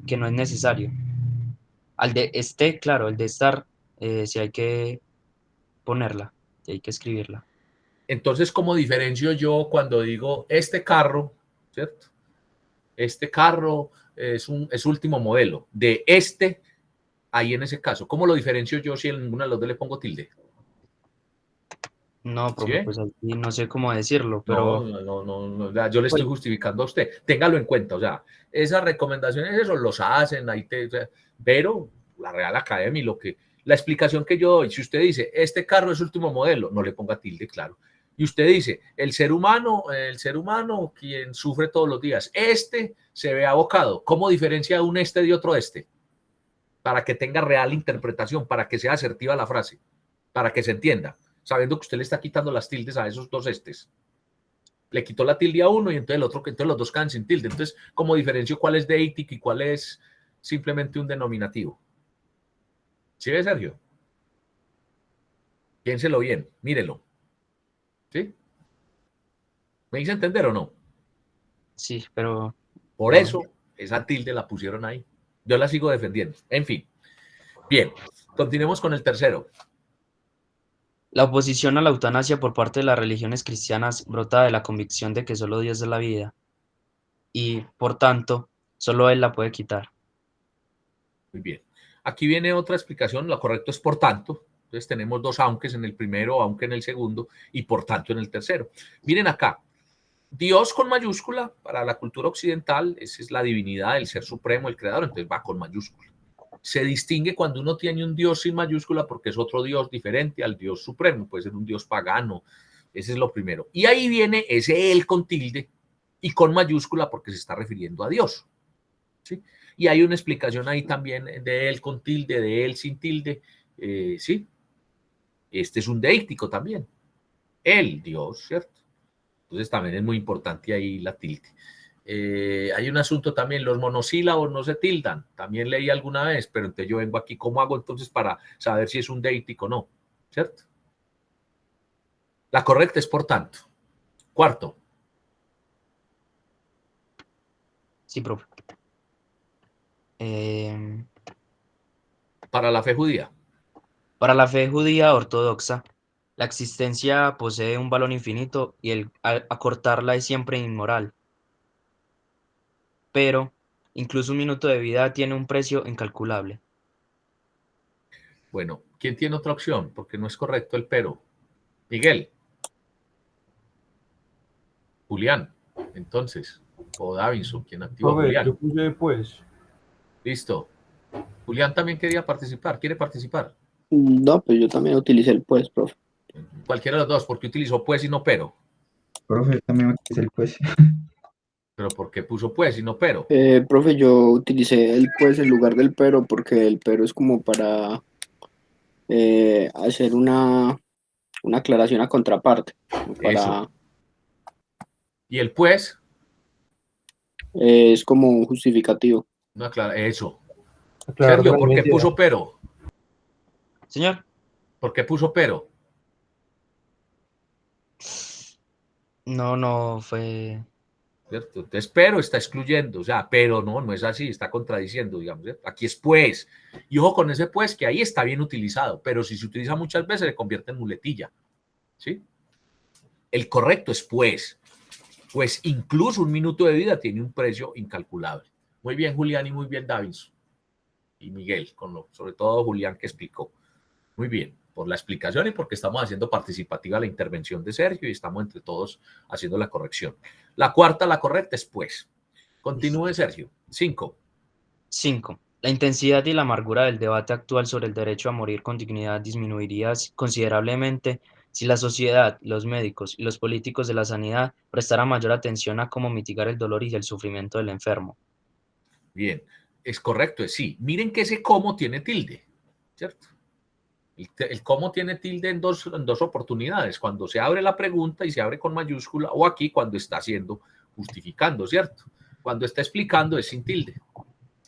que no es necesario. Al de claro, el de estar, si hay que ponerla, si hay que escribirla. Entonces, ¿cómo diferencio yo cuando digo este carro, ¿cierto? Este carro es último modelo. De ahí en ese caso, ¿cómo lo diferencio yo si en ninguna de las dos le pongo tilde? No, ¿Sí profe, ve? pues así no sé cómo decirlo, No, pero yo le estoy pues, justificando a usted. Téngalo en cuenta, o sea, esas recomendaciones, eso los hacen, pero la Real Academia, la explicación que yo doy, si usted dice, este carro es último modelo, no le ponga tilde, claro. Y usted dice, el ser humano, quien sufre todos los días, se ve abocado. ¿Cómo diferencia un de otro este? Para que tenga real interpretación, para que sea asertiva la frase, para que se entienda, sabiendo que usted le está quitando las tildes a esos dos estes. Le quitó la tilde a uno y entonces el otro, entonces los dos quedan sin tilde. Entonces, ¿cómo diferencio cuál es deítico y cuál es simplemente un denominativo? ¿Sí ve, Sergio? Piénselo bien, mírelo. ¿Sí? ¿Me hice entender o no? sí, pero Por bueno. eso esa tilde la pusieron ahí. Yo la sigo defendiendo. En fin. Bien, continuemos con el tercero. La oposición a la eutanasia por parte de las religiones cristianas brota de la convicción de que solo Dios es la vida y, por tanto, solo Él la puede quitar. Muy bien. Aquí viene otra explicación. Lo correcto es por tanto. Entonces tenemos dos aunques en el primero, aunque en el segundo y por tanto en el tercero. Miren acá. Dios con mayúscula para la cultura occidental, esa es la divinidad, el ser supremo, el creador, entonces va con mayúscula. Se distingue cuando uno tiene un Dios sin mayúscula porque es otro Dios diferente al Dios supremo, puede ser un Dios pagano, ese es lo primero. Y ahí viene ese él con tilde y con mayúscula porque se está refiriendo a Dios. ¿Sí? Y hay una explicación ahí también de él con tilde, de él sin tilde, ¿sí? Este es un deíctico también, el Dios, ¿cierto? Entonces también es muy importante ahí la tilde. Hay un asunto también, los monosílabos no se tildan, también leí alguna vez, pero entonces yo vengo aquí, ¿cómo hago entonces para saber si es un deítico o no? ¿Cierto? La correcta es por tanto. Cuarto. Sí, profe. Para la fe judía. Para la fe judía ortodoxa, la existencia posee un valor infinito y acortarla es siempre inmoral. Pero incluso un minuto de vida tiene un precio incalculable. Bueno, ¿quién tiene otra opción? Porque no es correcto el pero. Miguel. Julián. Entonces, o Davinson, ¿quién activa? Profe, Julián. yo puse pues. Listo. Julián también quería participar. ¿Quiere participar? No, pues yo también utilicé el pues, profe. Cualquiera de los dos, porque utilizó pues y no pero. Profe, también me dice el pues. Pero ¿por qué puso pues y no pero? Profe, yo utilicé el pues en lugar del pero porque el pero es como para hacer una aclaración a contraparte, como Eso. para, Y el pues, es como un justificativo. no aclara. Eso. Aclarar Sergio, ¿por mi qué idea. puso pero? Señor, ¿Por qué puso pero? no fue... ¿Cierto? Entonces, pero está excluyendo, o sea, pero no es así, está contradiciendo, digamos, ¿cierto? Aquí es pues, y ojo con ese pues, que ahí está bien utilizado, pero si se utiliza muchas veces se convierte en muletilla, ¿sí? El correcto es pues incluso un minuto de vida tiene un precio incalculable. Muy bien, Julián, y muy bien, Davinson, y Miguel, sobre todo Julián que explicó. Muy bien, por la explicación y porque estamos haciendo participativa la intervención de Sergio y estamos entre todos haciendo la corrección. La cuarta, la correcta es pues. Continúe, Sergio. 5. 5. La intensidad y la amargura del debate actual sobre el derecho a morir con dignidad disminuiría considerablemente si la sociedad, los médicos y los políticos de la sanidad prestaran mayor atención a cómo mitigar el dolor y el sufrimiento del enfermo. Bien, es correcto, es sí. Miren que ese cómo tiene tilde, ¿cierto? El cómo tiene tilde en dos oportunidades, cuando se abre la pregunta y se abre con mayúscula, o aquí cuando está haciendo, justificando, ¿cierto? Cuando está explicando es sin tilde.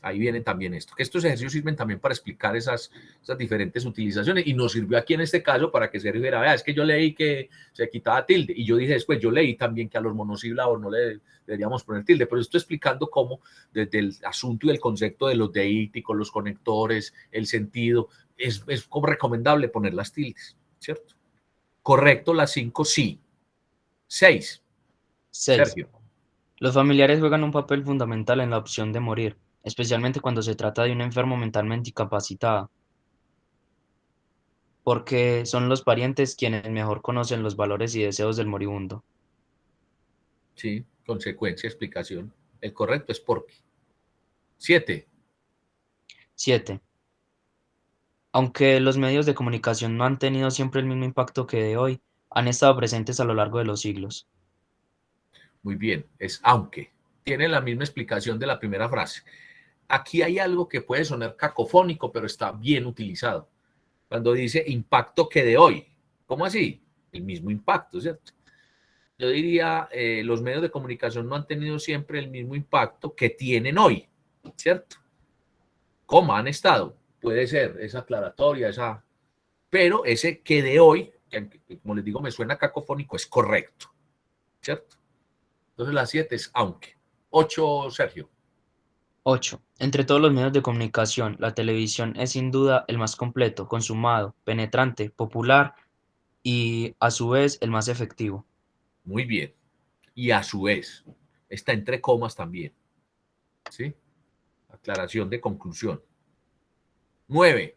Ahí viene también esto, que estos ejercicios sirven también para explicar esas diferentes utilizaciones y nos sirvió aquí en este caso para que Sergio dijera, vea, es que yo leí que se quitaba tilde y yo dije después, yo leí también que a los monosílabos no le deberíamos poner tilde, pero estoy explicando cómo desde el asunto y el concepto de los deíticos, los conectores, el sentido, es como recomendable poner las tildes, ¿cierto? Correcto, las 5, sí. 6. 6. Sergio. Los familiares juegan un papel fundamental en la opción de morir, especialmente cuando se trata de un enfermo mentalmente incapacitado, porque son los parientes quienes mejor conocen los valores y deseos del moribundo. Sí, consecuencia, explicación. El correcto es porque. 7. 7. Aunque los medios de comunicación no han tenido siempre el mismo impacto que de hoy, han estado presentes a lo largo de los siglos. Muy bien, es aunque. Tiene la misma explicación de la primera frase. Aquí hay algo que puede sonar cacofónico, pero está bien utilizado. Cuando dice impacto que de hoy. ¿Cómo así? El mismo impacto, ¿cierto? Yo diría, los medios de comunicación no han tenido siempre el mismo impacto que tienen hoy, ¿cierto? ¿Cómo han estado? Puede ser esa aclaratoria, pero ese que de hoy, que como les digo, me suena cacofónico, es correcto, ¿cierto? Entonces la 7 es aunque. 8, Sergio. 8. Entre todos los medios de comunicación, la televisión es sin duda el más completo, consumado, penetrante, popular y, a su vez, el más efectivo. Muy bien. Y a su vez, está entre comas también. ¿Sí? Aclaración de conclusión. 9.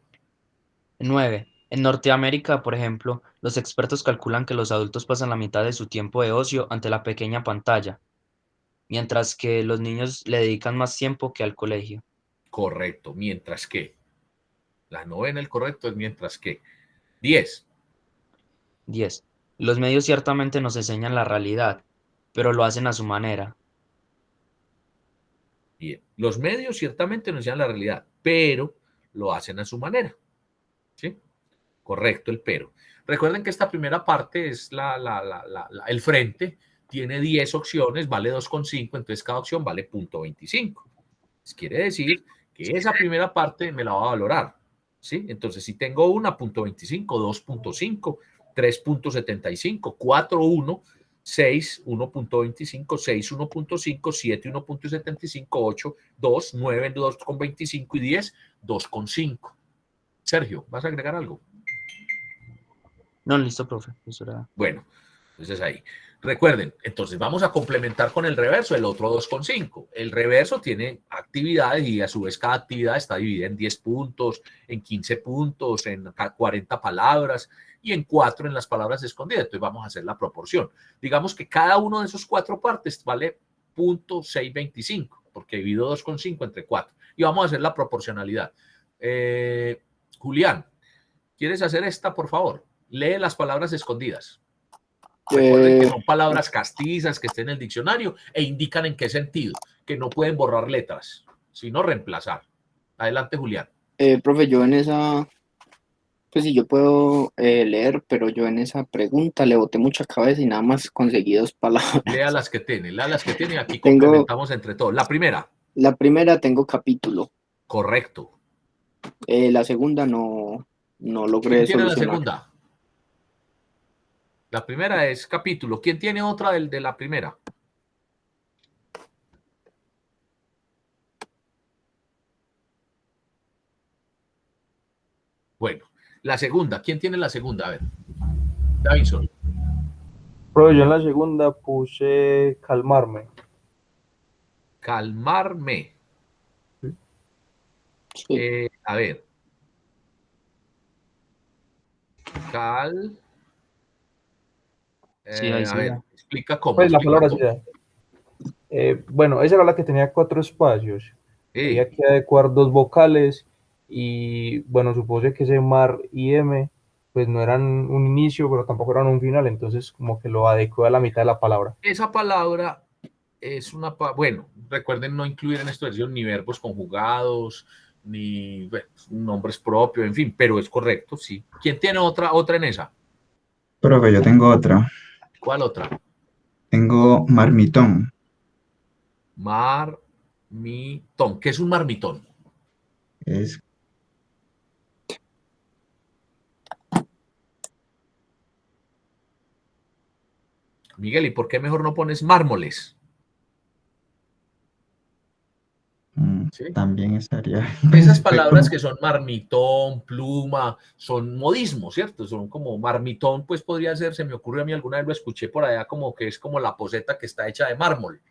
9. En Norteamérica, por ejemplo, los expertos calculan que los adultos pasan la mitad de su tiempo de ocio ante la pequeña pantalla, mientras que los niños le dedican más tiempo que al colegio. Correcto. Mientras que. La novena, el correcto es mientras que. 10. 10. Los medios ciertamente nos enseñan la realidad, pero lo hacen a su manera. Bien. Los medios ciertamente nos enseñan la realidad, pero lo hacen a su manera. ¿Sí? Correcto el pero. Recuerden que esta primera parte es el frente tiene 10 opciones, vale 2,5, entonces cada opción vale 0,25. Quiere decir que esa primera parte me la va a valorar, ¿sí? Entonces, si tengo una, 0,25, 2,5, 3,75, 4, 1, 6, 1,25, 6, 1,5, 7, 1,75, 8, 2, 9, 2,25 y 10, 2,5. Sergio, ¿vas a agregar algo? No, listo, profe. Eso era... Bueno, entonces ahí. Recuerden, entonces vamos a complementar con el reverso, el otro 2,5. El reverso tiene actividades y a su vez cada actividad está dividida en 10 puntos, en 15 puntos, en 40 palabras y en 4 en las palabras escondidas. Entonces vamos a hacer la proporción. Digamos que cada uno de esos 4 partes vale 0,625 porque divido 2,5 entre 4. Y vamos a hacer la proporcionalidad. Julián, ¿quieres hacer esta, por favor? Lee las palabras escondidas. Recuerden que son palabras castizas que estén en el diccionario e indican en qué sentido, que no pueden borrar letras, sino reemplazar. Adelante, Julián. Profe, yo en esa, pues sí, yo puedo leer, pero yo en esa pregunta le boté mucha cabeza y nada más conseguí 2 palabras. Lea las que tiene, aquí Tengo- complementamos entre todos. La primera, La primera tengo capítulo, correcto. la segunda no logré ¿Quién tiene la solucionar. segunda? La primera es capítulo. ¿Quién tiene otra de la primera? Bueno, la segunda. ¿Quién tiene la segunda? A ver, Davidson. Pero yo en la segunda puse calmarme. Calmarme. Sí. A ver. Sí, ahí A sí. ver, explica cómo. Pues la Explica palabra cómo. sí. Bueno, esa era la que tenía 4 espacios. Sí. Había que adecuar 2 vocales y bueno, supuse que ese mar y M pues no eran un inicio, pero tampoco eran un final, entonces como que lo adecué a la mitad de la palabra. Esa palabra es bueno, recuerden no incluir en esta versión ni verbos conjugados, ni bueno, nombres propios, en fin, pero es correcto, sí. ¿Quién tiene otra en esa? Profe, yo tengo otra. ¿Cuál otra? Tengo marmitón. Marmitón. ¿Qué es un marmitón? Es Miguel, ¿y por qué mejor no pones mármoles? ¿Sí? también estaría. Esas Pues, palabras que son marmitón, pluma, son modismos, ¿cierto? Son como marmitón, pues podría ser, se me ocurrió a mí, alguna vez lo escuché por allá, como que es como la poceta que está hecha de mármol,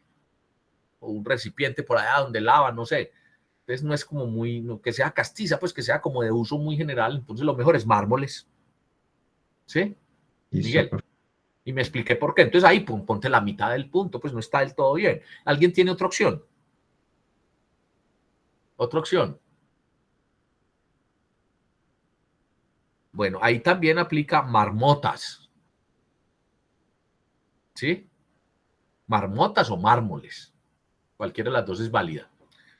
o un recipiente por allá donde lava, no sé. Entonces no es como muy, no, que sea castiza, pues que sea como de uso muy general, entonces lo mejor es mármoles. ¿Sí? listo, Miguel. profe. Y me expliqué por qué. Entonces ahí, pum, ponte la mitad del punto, pues no está del todo bien. ¿Alguien tiene otra opción? Otra opción. Bueno, ahí también aplica marmotas. ¿Sí? Marmotas o mármoles. Cualquiera de las dos es válida.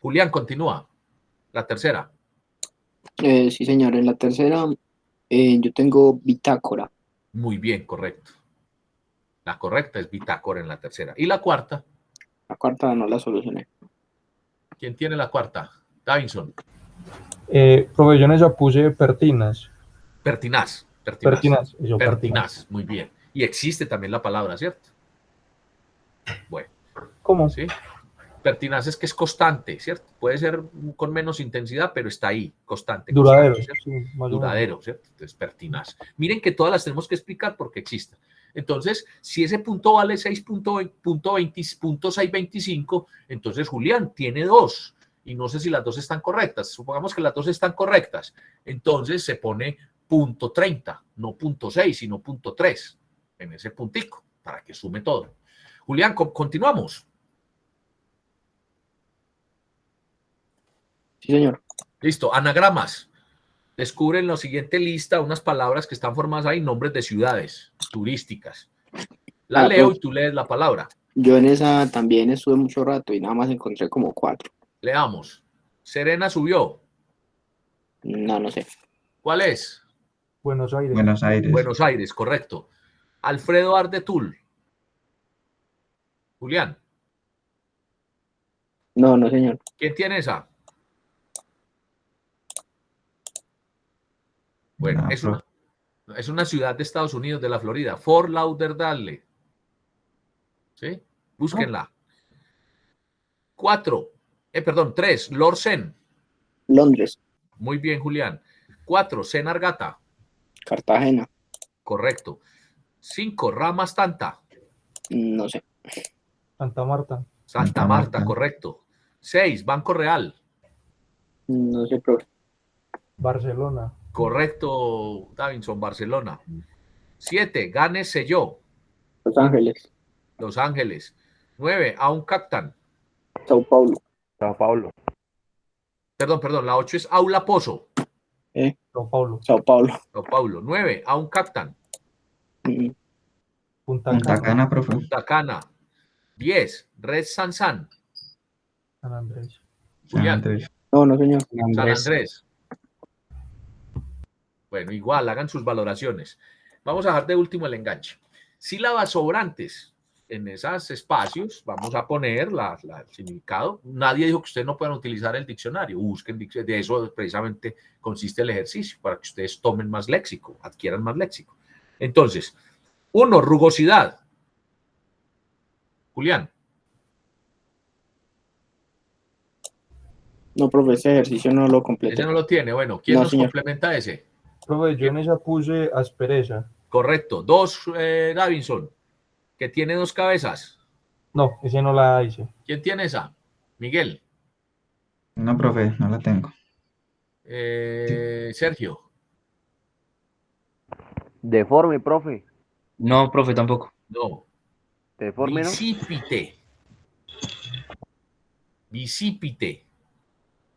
Julián, continúa. La tercera. Sí, señor, en la tercera yo tengo bitácora. Muy bien, correcto. La correcta es bitácora en la tercera. ¿Y la cuarta? La cuarta no la solucioné. ¿Quién tiene la cuarta? Davinson. Profe, yo en esa puse pertinas. Pertinaz. Pertinas. Pertinaz, muy bien. Y existe también la palabra, ¿cierto? Bueno, ¿Cómo? ¿sí? Pertinaz es que es constante, ¿cierto? Puede ser con menos intensidad, pero está ahí, constante. Duradero. Constante, Sí, más o menos. duradero, ¿cierto? Entonces, pertinaz. Miren que todas las tenemos que explicar porque existen. Entonces, si ese punto vale 6,625, entonces Julián tiene 2. Y no sé si las 2 están correctas. Supongamos que las 2 están correctas. Entonces se pone punto 30, no punto 6, sino punto 3 en ese puntico, para que sume todo. Julián, continuamos. Sí, señor. Listo, anagramas. Descubren en la siguiente lista unas palabras que están formadas ahí, nombres de ciudades turísticas. La leo y tú lees la palabra. Yo en esa también estuve mucho rato y nada más encontré como 4. Leamos. Serena subió. No sé. ¿Cuál es? Buenos Aires. Buenos Aires. Buenos Aires, correcto. Alfredo Ardetul. Julián, No, no, señor. ¿quién tiene esa? Bueno, No, es una ciudad de Estados Unidos, de la Florida, Fort Lauderdale. ¿Sí? Búsquenla. 3, Lord Sen. Londres, Muy bien, Julián. 4, Senargata. Cartagena, Correcto. 5, Ramastanta. no sé. Santa Marta, Santa Marta, correcto. 6, Banco Real. No sé, profe. Barcelona, Correcto, Davinson, Barcelona. 7, Ganes Selló, Los Ángeles, Los Ángeles. 9, Auncactan. Sao Paulo, Sao Paulo. Perdón, la 8 es Aula Pozo, São Paulo, Sao Paulo. Sao Paulo. 9, Auncactan, Mm, Punta Punta Cana, Cana, profe. Punta Cana. 10, Red Sansan, San Andrés, San Julián. Andrés. No, no, señor. San San Andrés. Andrés. Bueno, igual, hagan sus valoraciones. Vamos a dejar de último el enganche. Sílabas sobrantes. En esos espacios vamos a poner el significado. Nadie dijo que ustedes no puedan utilizar el diccionario. Busquen diccionario. De eso precisamente consiste el ejercicio, para que ustedes tomen más léxico, adquieran más léxico. Entonces, 1, rugosidad. Julián. No, profe, ese ejercicio no lo completé. Ese no lo tiene. Bueno, ¿quién No, nos señor. complementa ese? profe, yo en esa puse aspereza. Correcto. 2, Davinson, que tiene 2 cabezas. No, ese no la hice. ¿Quién tiene esa? Miguel. No, profe, no la tengo. Sergio. Deforme, profe. No, profe, tampoco. No. Deforme, ¿no? Bicípite. Bicípite.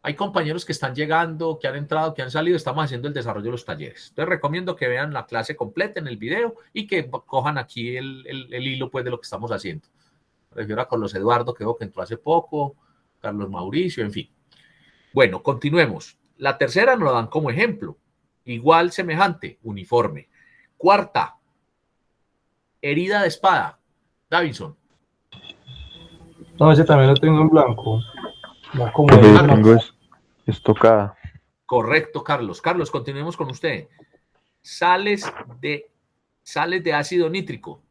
Hay compañeros que están llegando, que han entrado, que han salido. Estamos haciendo el desarrollo de los talleres. Entonces recomiendo que vean la clase completa en el video y que cojan aquí el hilo pues, de lo que estamos haciendo. Me refiero a Carlos Eduardo, que veo que entró hace poco, Carlos Mauricio, en fin. Bueno, continuemos. La tercera nos la dan como ejemplo. Igual, semejante, uniforme. 4, herida de espada. Davinson. No, ese también lo tengo en blanco. Ya como Profe, es yo una- tengo estocada. Correcto, Carlos. Carlos, continuemos con usted. Sales de ácido nítrico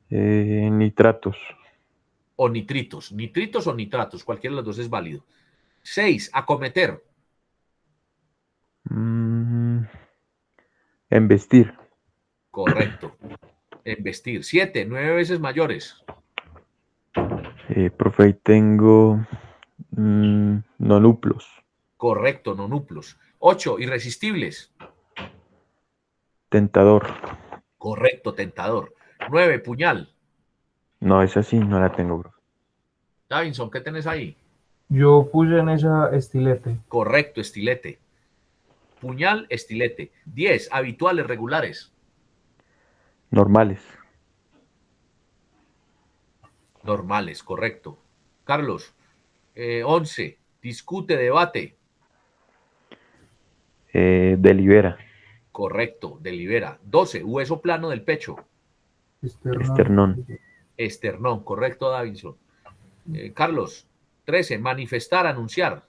Nitratos. o nitritos. Nitritos o nitratos, cualquiera de los dos es válido. 6, acometer. Embestir. Correcto. Embestir. 7, 9 veces mayores. Profe, ahí tengo nonuplos. Correcto, nonuplos. 8, irresistibles. Tentador. Correcto, tentador. 9, puñal. No, esa sí no la tengo, profe. Davinson, ¿qué tenés ahí? Yo puse en esa estilete. Correcto, estilete. Puñal, estilete. 10, habituales, regulares. Normales. Normales, correcto. Carlos, 11, discute, debate. Delibera. Correcto, delibera. 12, hueso plano del pecho. Esternón. Esternón, correcto, Davinson. Carlos, 13, manifestar, anunciar.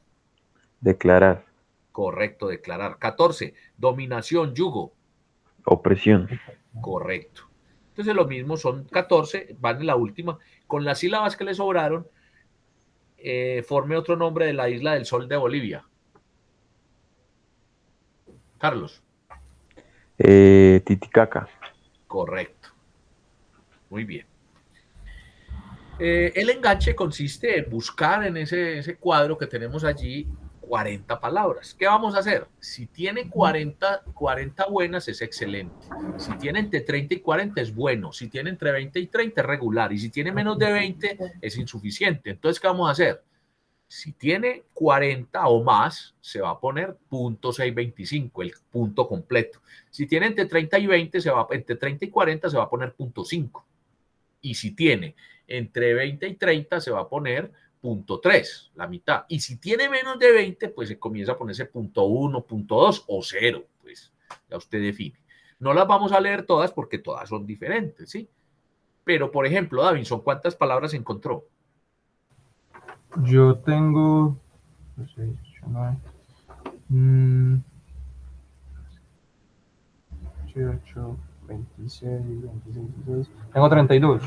Declarar. Correcto, declarar. 14, dominación, yugo. Opresión. Correcto. Entonces lo mismo, son 14, van en la última. Con las sílabas que le sobraron, forme otro nombre de la isla del Sol de Bolivia. Carlos. Titicaca. Correcto. Muy bien. El enganche consiste en buscar en ese cuadro que tenemos allí 40 palabras. ¿Qué vamos a hacer? Si tiene 40 buenas es excelente. Si tiene entre 30 y 40 es bueno. Si tiene entre 20 y 30 es regular. Y si tiene menos de 20 es insuficiente. Entonces, ¿qué vamos a hacer? Si tiene 40 o más, se va a poner .625, el punto completo. Si tiene entre 30 y 20, entre 30 y 40 se va a poner .5. Y si tiene entre 20 y 30, se va a poner .3, la mitad. Y si tiene menos de 20, pues se comienza a ponerse .1, .2 o 0. Pues ya usted define. No las vamos a leer todas porque todas son diferentes, ¿sí? Pero, por ejemplo, Davinson, ¿cuántas palabras encontró? Yo tengo 6, 8, 9, 18, 26, 26, 26. Tengo 32.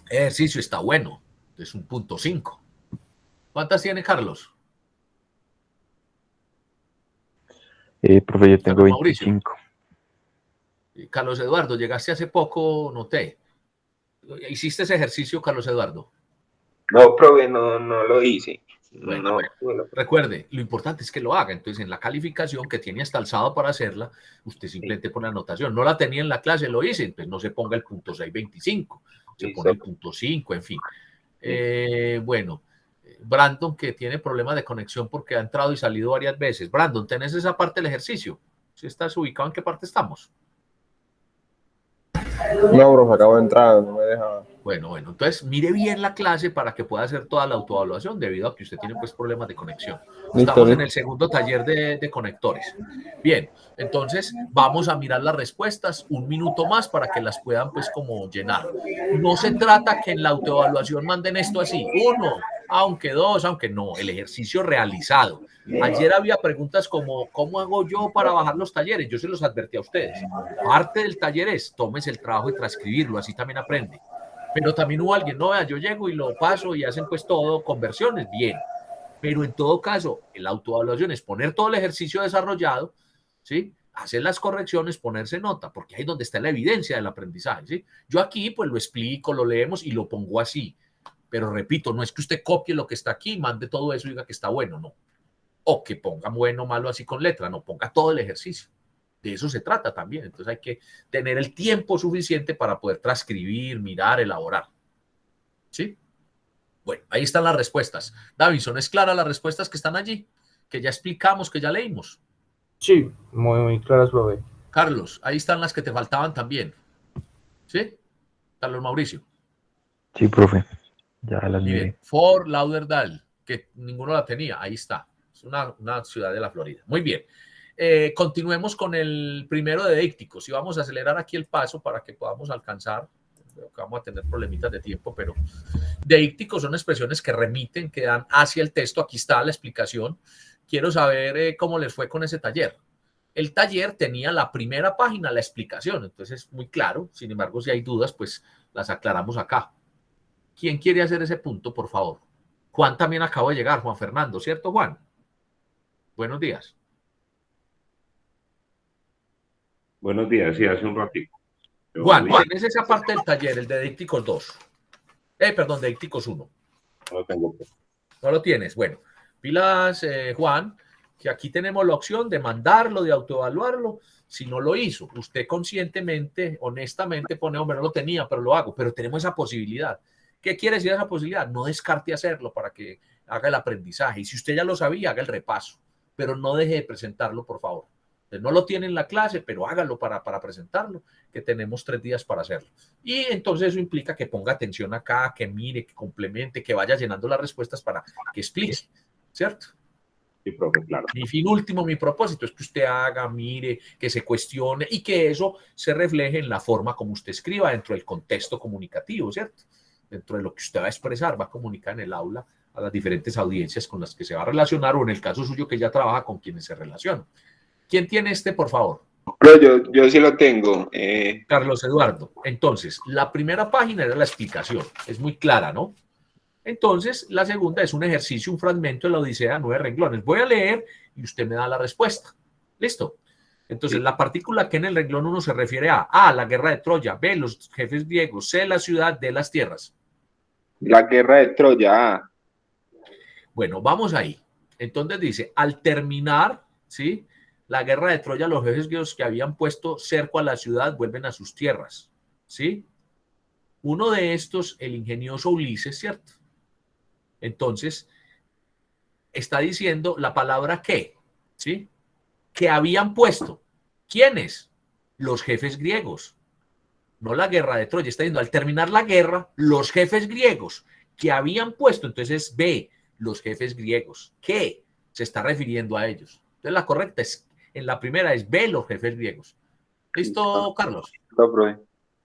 Ejercicio está bueno. Es un punto 5. ¿Cuántas tiene Carlos? Profe, yo tengo Carlos Mauricio. 25. Carlos Eduardo, llegaste hace poco, noté. ¿Hiciste ese ejercicio, Carlos Eduardo? No, profe, no lo hice. Bueno, recuerde, lo importante es que lo haga. Entonces, en la calificación que tiene hasta el sábado para hacerla, usted simplemente pone la anotación. No la tenía en la clase, lo hice. Entonces, no se ponga el punto 625, se pone el punto 5, en fin. Bueno, Brandon, que tiene problemas de conexión porque ha entrado y salido varias veces. Brandon, ¿tenés esa parte del ejercicio? ¿Sí estás ubicado en qué parte estamos? No, bro, acabo de entrar, no me deja. Bueno, entonces mire bien la clase para que pueda hacer toda la autoevaluación debido a que usted tiene pues problemas de conexión. Estamos en el segundo taller de conectores. Bien, entonces vamos a mirar las respuestas un minuto más para que las puedan pues como llenar. No se trata que en la autoevaluación manden esto así, 1, aunque 2, aunque no, el ejercicio realizado. Ayer había preguntas como, ¿cómo hago yo para bajar los talleres? Yo se los advertí a ustedes. Parte del taller es, tómese el trabajo de transcribirlo, así también aprende. Pero también hubo alguien, no, vea, yo llego y lo paso y hacen pues todo conversiones, bien. Pero en todo caso, la autoevaluación es poner todo el ejercicio desarrollado, ¿sí? Hacer las correcciones, ponerse nota, porque ahí es donde está la evidencia del aprendizaje, ¿sí? Yo aquí pues lo explico, lo leemos y lo pongo así. Pero repito, no es que usted copie lo que está aquí, mande todo eso y diga que está bueno, no. O que ponga bueno o malo así con letra, no, ponga todo el ejercicio. De eso se trata también. Entonces hay que tener el tiempo suficiente para poder transcribir, mirar, elaborar. ¿Sí? Bueno, ahí están las respuestas. Davinson, ¿es clara las respuestas que están allí? Que ya explicamos, que ya leímos. Sí, muy claras, profe. Carlos, ahí están las que te faltaban también. ¿Sí? Carlos Mauricio. Sí, profe. Ya las miré. Bien. Fort Lauderdale, que ninguno la tenía. Ahí está. Es una ciudad de la Florida. Muy bien. Continuemos con el primero de deícticos y vamos a acelerar aquí el paso para que podamos alcanzar. Creo que vamos a tener problemitas de tiempo, pero deícticos son expresiones que remiten, que dan hacia el texto. Aquí está la explicación. Quiero saber cómo les fue con ese taller. El taller tenía la primera página, la explicación, entonces es muy claro. Sin embargo, si hay dudas, pues las aclaramos acá. ¿Quién quiere hacer ese punto, por favor? Juan también acabó de llegar, Juan Fernando, ¿cierto, Juan? Buenos días. Buenos días, sí, hace un ratito. Juan, ¿tienes esa parte del taller, el de Dícticos 2? Perdón, de Dícticos 1. No lo tengo. No lo tienes. Bueno, pilas, Juan, que aquí tenemos la opción de mandarlo, de autoevaluarlo. Si no lo hizo, usted conscientemente, honestamente pone, hombre, no lo tenía, pero lo hago. Pero tenemos esa posibilidad. ¿Qué quiere decir esa posibilidad? No descarte hacerlo para que haga el aprendizaje. Y si usted ya lo sabía, haga el repaso. Pero no deje de presentarlo, por favor. No lo tiene en la clase, pero hágalo para presentarlo, que tenemos 3 días para hacerlo. Y entonces eso implica que ponga atención acá, que mire, que complemente, que vaya llenando las respuestas para que explique, ¿cierto? Sí, profe, claro. Mi fin último, mi propósito es que usted haga, mire, que se cuestione y que eso se refleje en la forma como usted escriba dentro del contexto comunicativo, ¿cierto? Dentro de lo que usted va a expresar, va a comunicar en el aula a las diferentes audiencias con las que se va a relacionar o en el caso suyo que ya trabaja con quienes se relacionan. ¿Quién tiene este, por favor? Yo sí lo tengo. Carlos Eduardo. Entonces, la primera página era la explicación. Es muy clara, ¿no? Entonces, la segunda es un ejercicio, un fragmento de la Odisea, 9 renglones. Voy a leer y usted me da la respuesta. ¿Listo? Entonces, sí. La partícula que en el renglón 1 se refiere a la guerra de Troya, B, los jefes griegos, C, la ciudad, D, las tierras. La guerra de Troya, A. Bueno, vamos ahí. Entonces dice, al terminar, ¿sí?, la guerra de Troya, los jefes griegos que habían puesto cerco a la ciudad vuelven a sus tierras, ¿sí? Uno de estos, el ingenioso Ulises, ¿cierto? Entonces, está diciendo la palabra que, ¿sí? Que habían puesto. ¿Quiénes? Los jefes griegos. No la guerra de Troya. Está diciendo, al terminar la guerra, los jefes griegos que habían puesto, entonces ve, los jefes griegos, que se está refiriendo a ellos. Entonces, la correcta es, en la primera es B, los jefes griegos. ¿Listo, Carlos? No, profe.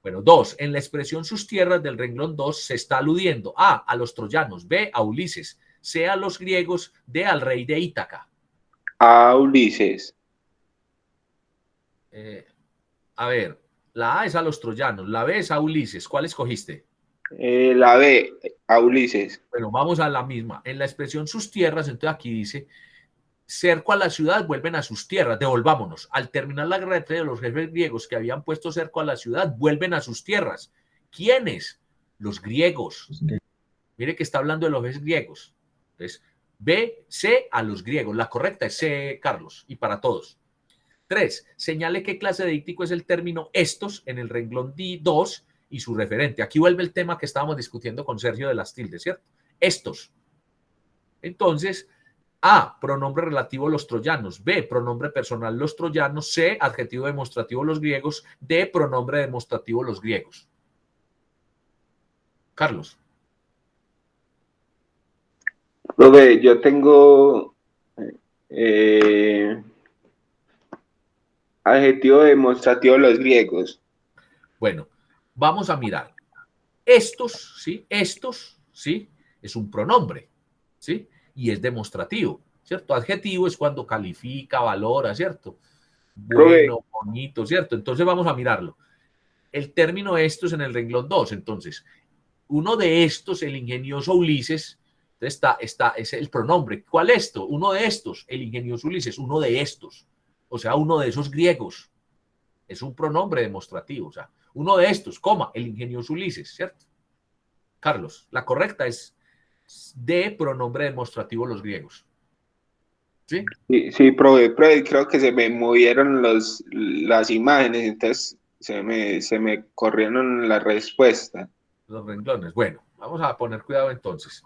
Bueno, 2. En la expresión sus tierras del renglón 2 se está aludiendo a los troyanos, B, a Ulises, C, a los griegos, D, al rey de Ítaca. A Ulises. A ver, la A es a los troyanos, la B es a Ulises. ¿Cuál escogiste? La B, a Ulises. Bueno, vamos a la misma. En la expresión sus tierras, entonces aquí dice, cerco a la ciudad, vuelven a sus tierras, devolvámonos. Al terminar la guerra de Troya, los jefes griegos que habían puesto cerco a la ciudad, vuelven a sus tierras. ¿Quiénes? Los griegos. Mire que está hablando de los jefes griegos. Entonces, B, C, a los griegos. La correcta es C, Carlos, y para todos. 3. Señale qué clase de díctico es el término estos en el renglón D2 y su referente. Aquí vuelve el tema que estábamos discutiendo con Sergio de las tildes, ¿cierto? Estos. Entonces, A, pronombre relativo los troyanos. B, pronombre personal los troyanos. C, adjetivo demostrativo los griegos. D, pronombre demostrativo los griegos. Carlos. Profe, yo tengo adjetivo demostrativo los griegos. Bueno, vamos a mirar. Estos, ¿sí? Estos, ¿sí? Es un pronombre, ¿sí? Y es demostrativo, ¿cierto? Adjetivo es cuando califica, valora, ¿cierto? Bueno, bonito, ¿cierto? Entonces vamos a mirarlo. El término estos en el renglón 2, entonces, uno de estos, el ingenioso Ulises, es el pronombre. ¿Cuál esto? Uno de estos, el ingenioso Ulises, uno de estos. O sea, uno de esos griegos. Es un pronombre demostrativo. O sea, uno de estos, coma, el ingenioso Ulises, ¿cierto? Carlos, la correcta es de pronombre demostrativo los griegos. ¿Sí? Sí, profe, creo que se me movieron las imágenes, entonces se me corrieron las respuestas. Los renglones. Bueno, vamos a poner cuidado entonces.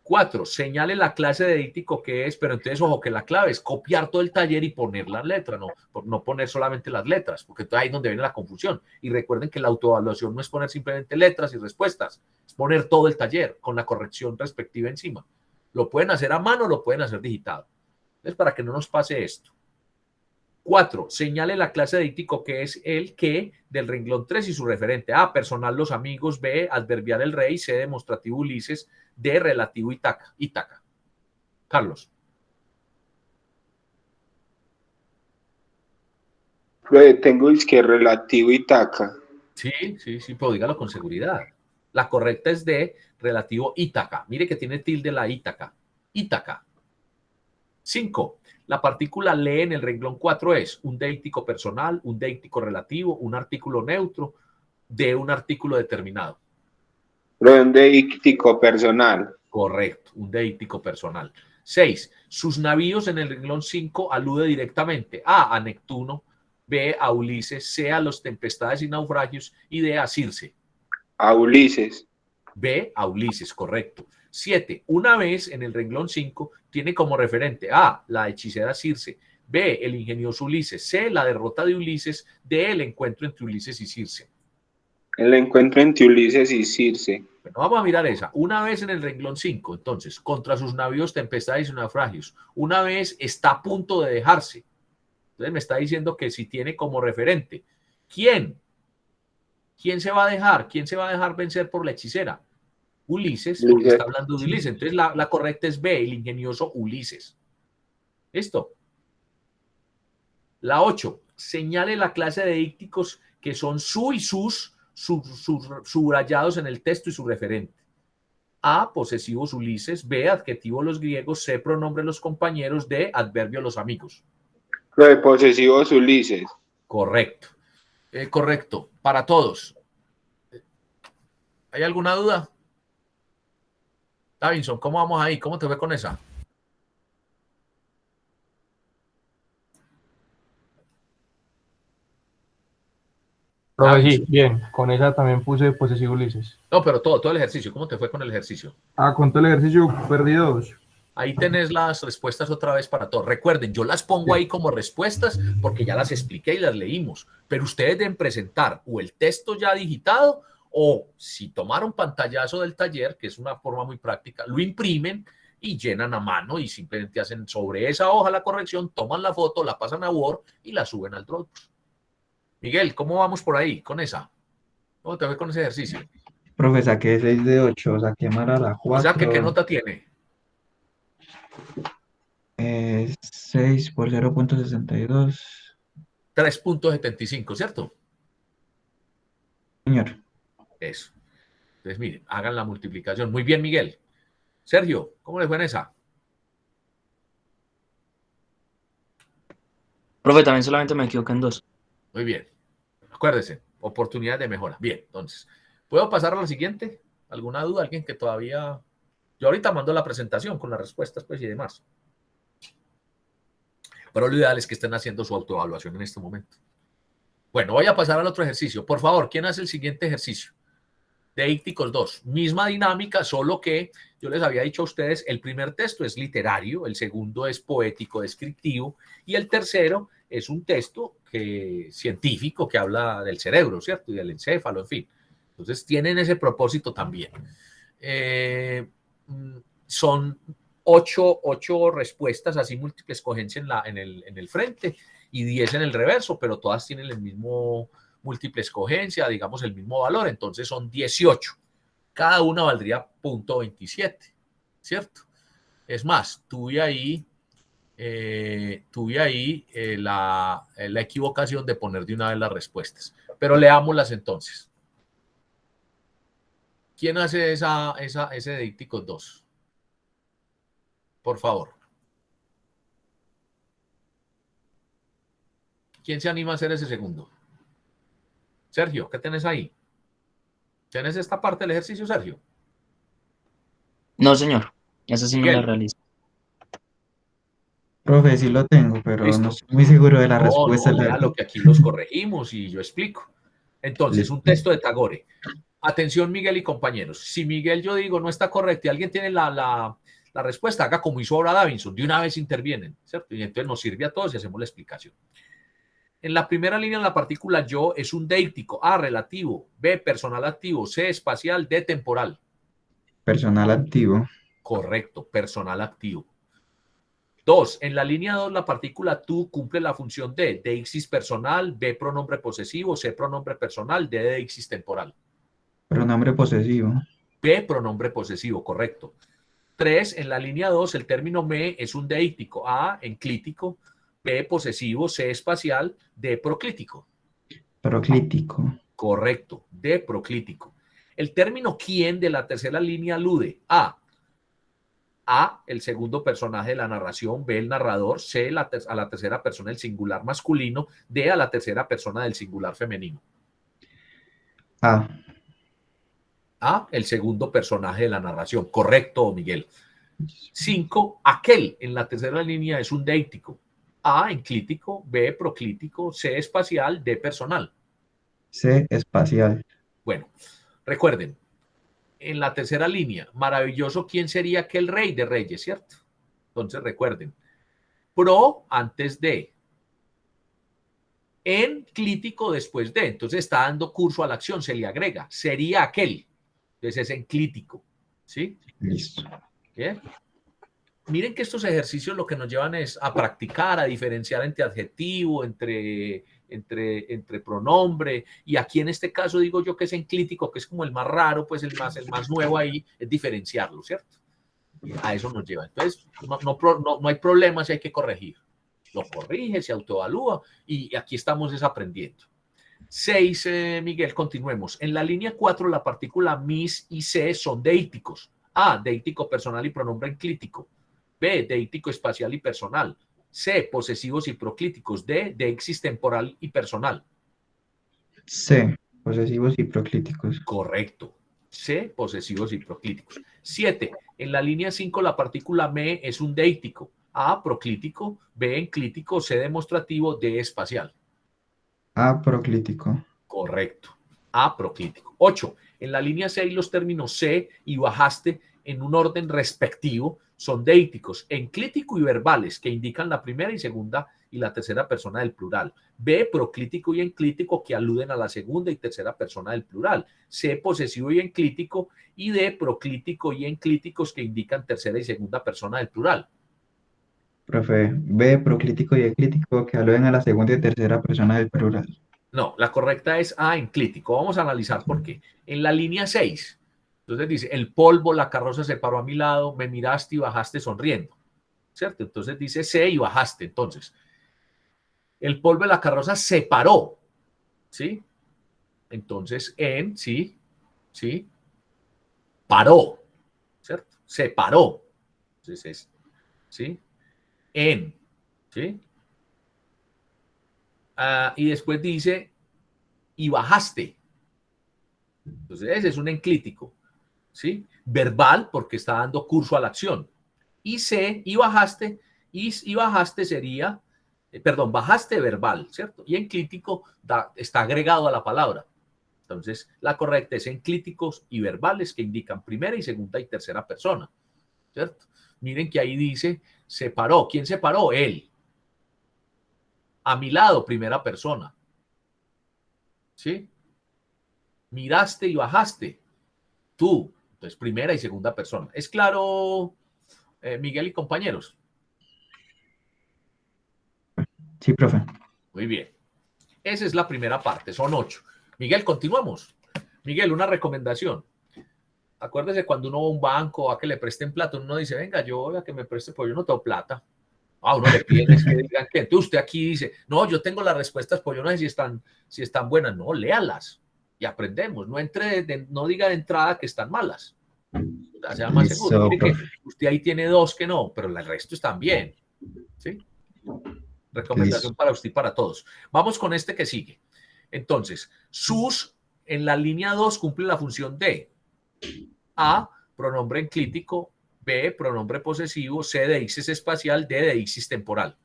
4. Señale la clase de díctico que es, pero entonces, ojo, que la clave es copiar todo el taller y poner las letras, no poner solamente las letras, porque ahí es donde viene la confusión. Y recuerden que la autoevaluación no es poner simplemente letras y respuestas, es poner todo el taller con la corrección respectiva encima. Lo pueden hacer a mano, lo pueden hacer digitado. Entonces, para que no nos pase esto. 4. Señale la clase de díctico que es el que del renglón 3 y su referente. A, personal los amigos. B, adverbial el rey. C, demostrativo Ulises. D, relativo Ítaca. Carlos. Profe, tengo que relativo Ítaca. Sí, pero dígalo con seguridad. La correcta es D, relativo Ítaca. Mire que tiene tilde la Ítaca. Ítaca. 5. La partícula le en el renglón 4 es un deíctico personal, un deíctico relativo, un artículo neutro de un artículo determinado. Pero un deíctico personal. Correcto, un deíctico personal. 6. Sus navíos en el renglón 5 alude directamente a Neptuno, B, a Ulises, C, a los tempestades y naufragios y D, a Circe. A Ulises. B, a Ulises, correcto. 7. Una vez en el renglón 5 tiene como referente A, la hechicera Circe, B, el ingenioso Ulises, C, la derrota de Ulises, D, el encuentro entre Ulises y Circe. El encuentro entre Ulises y Circe. Bueno, vamos a mirar esa. Una vez en el renglón 5, entonces, contra sus navíos, tempestades y naufragios. Una vez está a punto de dejarse. Entonces me está diciendo que si tiene como referente. ¿Quién? ¿Quién se va a dejar? ¿Quién se va a dejar vencer por la hechicera? Ulises, porque está hablando de Ulises. Entonces la correcta es B, el ingenioso Ulises. ¿Listo? La 8. Señale la clase de dícticos que son su y sus subrayados en el texto y su referente. A, posesivos Ulises. B, adjetivo los griegos. C, pronombre los compañeros. D, adverbio los amigos. Lo de posesivos Ulises. Correcto. Correcto. Para todos. ¿Hay alguna duda? Davinson, ¿cómo vamos ahí? ¿Cómo te ve con esa? Sí, bien, con esa también puse posesivo Ulises. No, pero todo el ejercicio. ¿Cómo te fue con el ejercicio? Con todo el ejercicio perdí 2. Ahí tenés las respuestas otra vez para todos. Recuerden, yo las pongo ahí como respuestas porque ya las expliqué y las leímos. Pero ustedes deben presentar o el texto ya digitado o si tomaron pantallazo del taller, que es una forma muy práctica, lo imprimen y llenan a mano y simplemente hacen sobre esa hoja la corrección, toman la foto, la pasan a Word y la suben al Dropbox. Miguel, ¿cómo vamos por ahí con esa? ¿Cómo te fue con ese ejercicio? Profe, saqué 6 de 8, saqué mal a la O sea, ¿qué 4. nota tiene? 6 por 0,62. 3.75, ¿cierto? Señor. Eso. Entonces, miren, hagan la multiplicación. Muy bien, Miguel. Sergio, ¿cómo le fue en esa? Profe, también solamente me equivoqué en 2. Muy bien. Acuérdese, oportunidad de mejora. Bien, entonces, ¿puedo pasar a la siguiente? ¿Alguna duda? ¿Alguien que todavía...? Yo ahorita mando la presentación con las respuestas, pues, y demás. Pero lo ideal es que estén haciendo su autoevaluación en este momento. Bueno, voy a pasar al otro ejercicio. Por favor, ¿quién hace el siguiente ejercicio? Deícticos 2. Misma dinámica, solo que yo les había dicho a ustedes, el primer texto es literario, el segundo es poético descriptivo y el tercero es un texto científico que habla del cerebro, ¿cierto? Y del encéfalo, en fin. Entonces tienen ese propósito también. Son ocho respuestas, así múltiple escogencia en el frente y 10 en el reverso, pero todas tienen el mismo múltiple escogencia, digamos el mismo valor, entonces son 18. Cada una valdría .27, ¿cierto? Es más, tuve ahí la equivocación de poner de una vez las respuestas, pero leámoslas entonces. ¿Quién hace ese de Dípticos 2? Por favor. ¿Quién se anima a hacer ese segundo? Sergio, ¿qué tenés ahí? ¿Tienes esta parte del ejercicio, Sergio? No, señor. Esa sí no la Miguel. realizo. Profe, sí lo tengo, pero no Listo. estoy muy seguro de la No, respuesta. lo que aquí los corregimos y yo explico. Entonces, Listo. un texto de Tagore. Atención, Miguel y compañeros. Si Miguel, yo digo, no está correcto y alguien tiene la respuesta, haga como hizo ahora Davinson. De una vez intervienen, ¿cierto? Y entonces nos sirve a todos y hacemos la explicación. En la primera línea, la partícula yo es un deíctico. A, relativo. B, personal activo. C, espacial. D, temporal. Personal activo. Correcto, personal activo. 2. En la línea 2, la partícula tú cumple la función de deixis personal, B, pronombre posesivo, C, pronombre personal, D, deixis temporal. Pronombre posesivo. B, pronombre posesivo, correcto. 3. En la línea 2, el término me es un deíctico. A, enclítico. B, posesivo. C, espacial. D, proclítico. Proclítico. Correcto, D, proclítico. El término quién de la tercera línea alude a, el segundo personaje de la narración, B, el narrador, C, a la tercera persona del singular masculino, D, a la tercera persona del singular femenino. A, el segundo personaje de la narración. Correcto, Miguel. 5, aquel en la tercera línea es un deíctico. A, enclítico, B, proclítico, C, espacial, D, personal. C, espacial. Bueno, recuerden, en la tercera línea, maravilloso, ¿quién sería aquel rey de reyes, cierto? Entonces recuerden, pro antes de, enclítico después de, entonces está dando curso a la acción, se le agrega, sería aquel, entonces es enclítico, ¿sí? Listo. ¿Bien? Miren que estos ejercicios lo que nos llevan es a practicar, a diferenciar entre adjetivo, entre pronombre, y aquí en este caso digo yo que es enclítico, que es como el más raro, pues el más nuevo ahí, es diferenciarlo, ¿cierto? Y a eso nos lleva. Entonces, no hay problema si hay que corregir. Lo corrige, se autoevalúa, y aquí estamos aprendiendo. 6, Miguel, continuemos. En la línea 4, la partícula mis y C son deíticos. A, deítico personal y pronombre enclítico. B, deítico espacial y personal. C, posesivos y proclíticos. D, deixis temporal y personal. C, posesivos y proclíticos. Correcto. C, posesivos y proclíticos. 7. En la línea 5, la partícula me es un deítico. A, proclítico. B, enclítico. C, demostrativo. D, espacial. A, proclítico. Correcto. A, proclítico. 8. En la línea 6, los términos C y bajaste en un orden respectivo son deíticos, enclítico y verbales, que indican la primera y segunda y la tercera persona del plural. B, proclítico y enclítico, que aluden a la segunda y tercera persona del plural. C, posesivo y enclítico. Y D, proclítico y enclíticos, que indican tercera y segunda persona del plural. Profe, B, proclítico y eclítico, que aluden a la segunda y tercera persona del plural. No, la correcta es A, enclítico. Vamos a analizar por qué. En la línea 6, entonces dice, el polvo, la carroza se paró a mi lado, me miraste y bajaste sonriendo, ¿cierto? Entonces dice C y bajaste. Entonces, el polvo de la carroza se paró, ¿sí? Entonces, en, sí, paró, ¿cierto? Se paró. Entonces es, ¿sí? En, ¿sí? Y después dice, y bajaste. Entonces, ese es un enclítico, ¿sí? Verbal, porque está dando curso a la acción. Y C, y bajaste sería, perdón, bajaste verbal, ¿cierto? Y enclítico está agregado a la palabra. Entonces, la correcta es enclíticos y verbales que indican primera y segunda y tercera persona, ¿cierto? Miren que ahí dice, se paró. ¿Quién se paró? Él. A mi lado, primera persona. ¿Sí? Miraste y bajaste. Tú. Entonces, primera y segunda persona. ¿Es claro, Miguel y compañeros? Sí, profe. Muy bien. Esa es la primera parte, son 8. Miguel, continuamos. Miguel, una recomendación. Acuérdese cuando uno va a un banco a que le presten plata, uno dice, venga, yo voy a que me preste, pues yo no tengo plata. A uno le piden es que digan que entonces usted aquí dice, no, yo tengo las respuestas, pues yo no sé si están buenas. No, léalas y aprendemos. No no diga de entrada que están malas. Sea más seguro. Mire que usted ahí tiene 2 que no, pero el resto están bien. ¿Sí? Recomendación para usted y para todos. Vamos con este que sigue. Entonces, sus en la línea 2 cumple la función de A, pronombre enclítico, B, pronombre posesivo, C, deixis espacial, D, deixis temporal.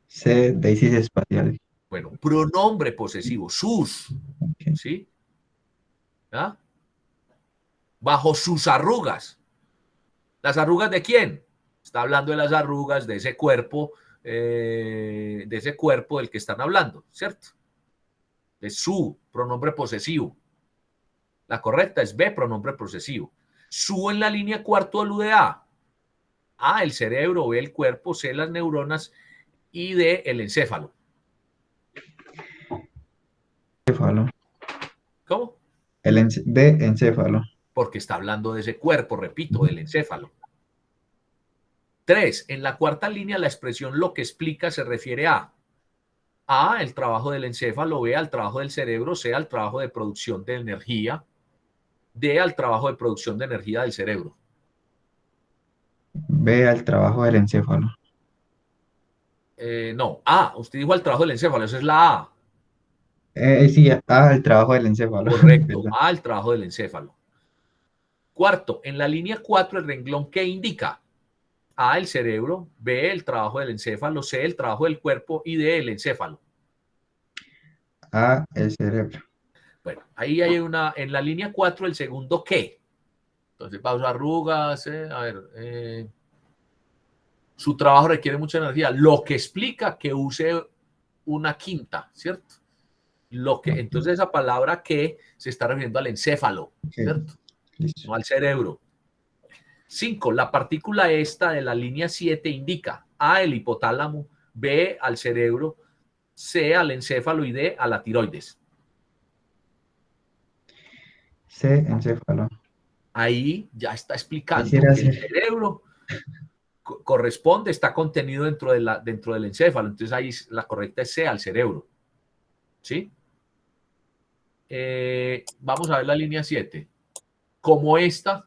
C, deixis espacial. Bueno, pronombre posesivo, sus, Okay. ¿sí? ¿Ah? Bajo sus arrugas. ¿Las arrugas de quién? Está hablando de las arrugas de ese cuerpo del que están hablando, ¿cierto? De su, pronombre posesivo. La correcta es B, pronombre posesivo. Su en la línea cuarto alude a A, el cerebro, B, el cuerpo, C, las neuronas y D, el encéfalo. Encéfalo. ¿Cómo? B, encéfalo. Porque está hablando de ese cuerpo, repito, del encéfalo. 3. En la cuarta línea la expresión lo que explica se refiere a A, el trabajo del encéfalo, B, al trabajo del cerebro, C, al trabajo de producción de energía, D, al trabajo de producción de energía del cerebro. B, al trabajo del encéfalo. No, A, usted dijo al trabajo del encéfalo, esa es la A. Sí, A, al trabajo del encéfalo. Correcto, A, al trabajo del encéfalo. Cuarto, en la línea 4 el renglón que indica A, el cerebro, B, el trabajo del encéfalo, C, el trabajo del cuerpo y D, el encéfalo. A, el cerebro. Bueno, ahí hay en la línea 4 el segundo ¿qué? Entonces, pausa, arrugas, su trabajo requiere mucha energía, lo que explica que use una quinta, ¿cierto? Entonces esa palabra que se está refiriendo al encéfalo, ¿cierto? No al cerebro. 5. La partícula esta de la línea 7 indica A, el hipotálamo, B, al cerebro, C, al encéfalo y D, a la tiroides. C, encéfalo. Ahí ya está explicando Quisiera que el ser. cerebro corresponde, está contenido dentro del encéfalo. Entonces ahí la correcta es C, al cerebro. ¿Sí? Vamos a ver la línea 7. Como esta.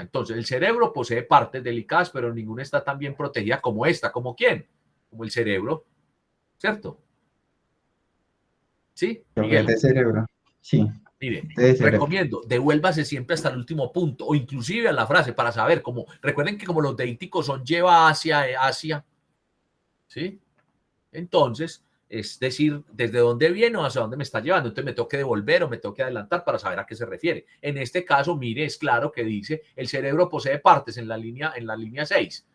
Entonces, el cerebro posee partes delicadas, pero ninguna está tan bien protegida como esta. ¿Como quién? Como el cerebro. ¿Cierto? ¿Sí? Miguel. De cerebro. Sí. Mire, recomiendo, devuélvase siempre hasta el último punto, o inclusive a la frase para saber, recuerden que como los deíticos son lleva hacia, ¿sí? Entonces, es decir, desde dónde viene o hacia dónde me está llevando. Entonces me tengo que devolver o me tengo que adelantar para saber a qué se refiere. En este caso, mire, es claro que dice, el cerebro posee partes en la línea 6,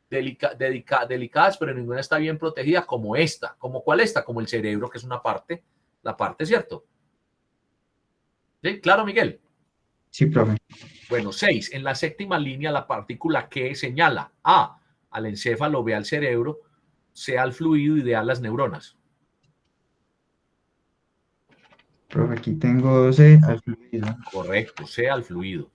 delicadas, pero ninguna está bien protegida como esta. ¿Como cuál esta? Como el cerebro, que es una parte, la parte, ¿cierto? ¿Sí? ¿Claro, Miguel? Sí, profe. Bueno, 6. En la séptima línea, la partícula que señala A, al encéfalo, B, al cerebro, C, al fluido y D, a las neuronas. Profe, aquí tengo C al fluido. Correcto, C al fluido.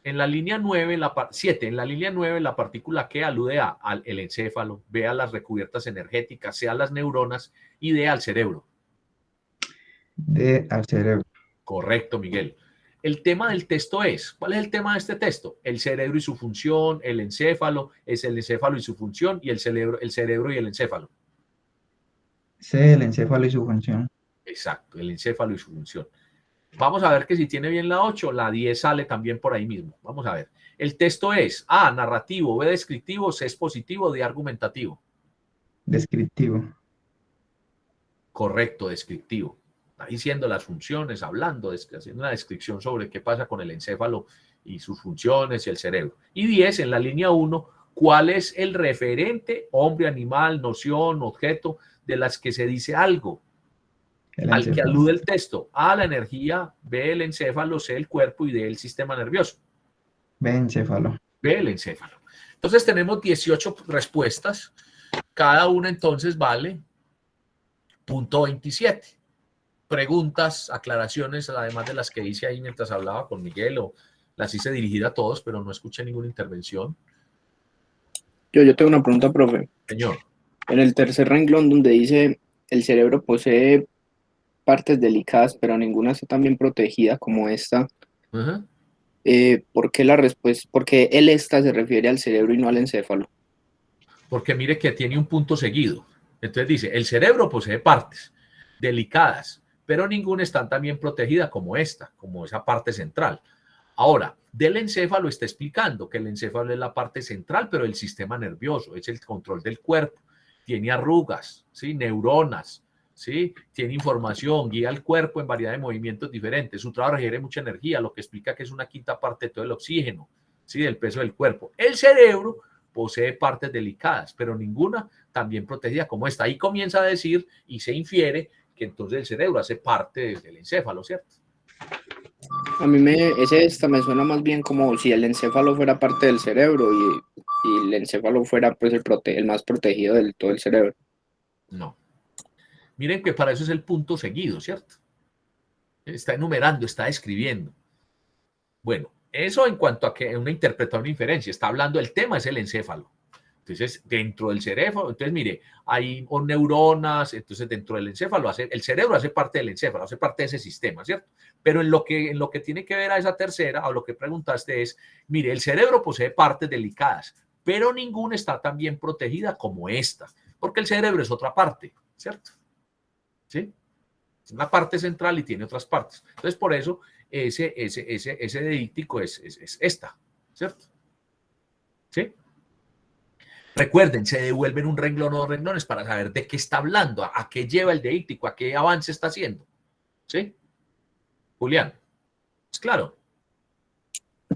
En la línea 9, 7, en la línea 9, la partícula que alude a al el encéfalo, B a las recubiertas energéticas, C a las neuronas y D al cerebro. D al cerebro. Correcto, Miguel. El tema del texto es, ¿cuál es el tema de este texto? El cerebro y su función, el encéfalo, es el encéfalo y su función, y el cerebro y el encéfalo. C, el encéfalo y su función. Exacto, el encéfalo y su función. Vamos a ver que si tiene bien la 8, la 10 sale también por ahí mismo. Vamos a ver. El texto es A, narrativo, B, descriptivo, C, expositivo, D, argumentativo. Descriptivo. Correcto, descriptivo. Está diciendo las funciones, hablando, haciendo una descripción sobre qué pasa con el encéfalo y sus funciones y el cerebro. Y 10, en la línea 1, ¿cuál es el referente, hombre, animal, noción, objeto, de las que se dice algo? Al que alude el texto. A, la energía, B, el encéfalo, C, el cuerpo y D, el sistema nervioso. B, encéfalo. B, el encéfalo. Entonces tenemos 18 respuestas. Cada una entonces vale .27. Preguntas, aclaraciones, además de las que hice ahí mientras hablaba con Miguel, o las hice dirigida a todos, pero no escuché ninguna intervención. Yo tengo una pregunta, profe. Señor. En el tercer renglón donde dice el cerebro posee partes delicadas, pero ninguna está tan bien protegida como esta. ¿Por qué la respuesta? Porque el esta se refiere al cerebro y no al encéfalo. Porque mire que tiene un punto seguido. Entonces dice, el cerebro posee partes delicadas, pero ninguna está tan bien protegida como esta, como esa parte central. Ahora, del encéfalo está explicando que el encéfalo es la parte central, pero el sistema nervioso es el control del cuerpo. Tiene arrugas, ¿sí? Neuronas, ¿sí? Tiene información, guía al cuerpo en variedad de movimientos diferentes. Su trabajo requiere mucha energía, lo que explica que es una quinta parte de todo el oxígeno, ¿sí? Del peso del cuerpo. El cerebro posee partes delicadas, pero ninguna tan bien protegida como esta. Ahí comienza a decir y se infiere que entonces el cerebro hace parte del encéfalo, ¿cierto? A mí esta me suena más bien como si el encéfalo fuera parte del cerebro y el encéfalo fuera pues el más protegido del todo el cerebro. No. Miren que para eso es el punto seguido, ¿cierto? Está enumerando, está escribiendo. Bueno, eso en cuanto a que una interpretación de inferencia, está hablando, el tema es el encéfalo. Entonces, dentro del cerebro, entonces mire, hay neuronas, entonces dentro del encéfalo, el cerebro hace parte del encéfalo, hace parte de ese sistema, ¿cierto? Pero en lo que tiene que ver a esa tercera, o lo que preguntaste es, mire, el cerebro posee partes delicadas, pero ninguna está tan bien protegida como esta, porque el cerebro es otra parte, ¿cierto? ¿Sí? Es una parte central y tiene otras partes. Entonces, por eso, ese deíctico es esta, ¿cierto? ¿Sí? Recuerden, se devuelven un renglón o dos renglones para saber de qué está hablando, a qué lleva el deíctico, a qué avance está haciendo. ¿Sí? Julián, ¿es claro?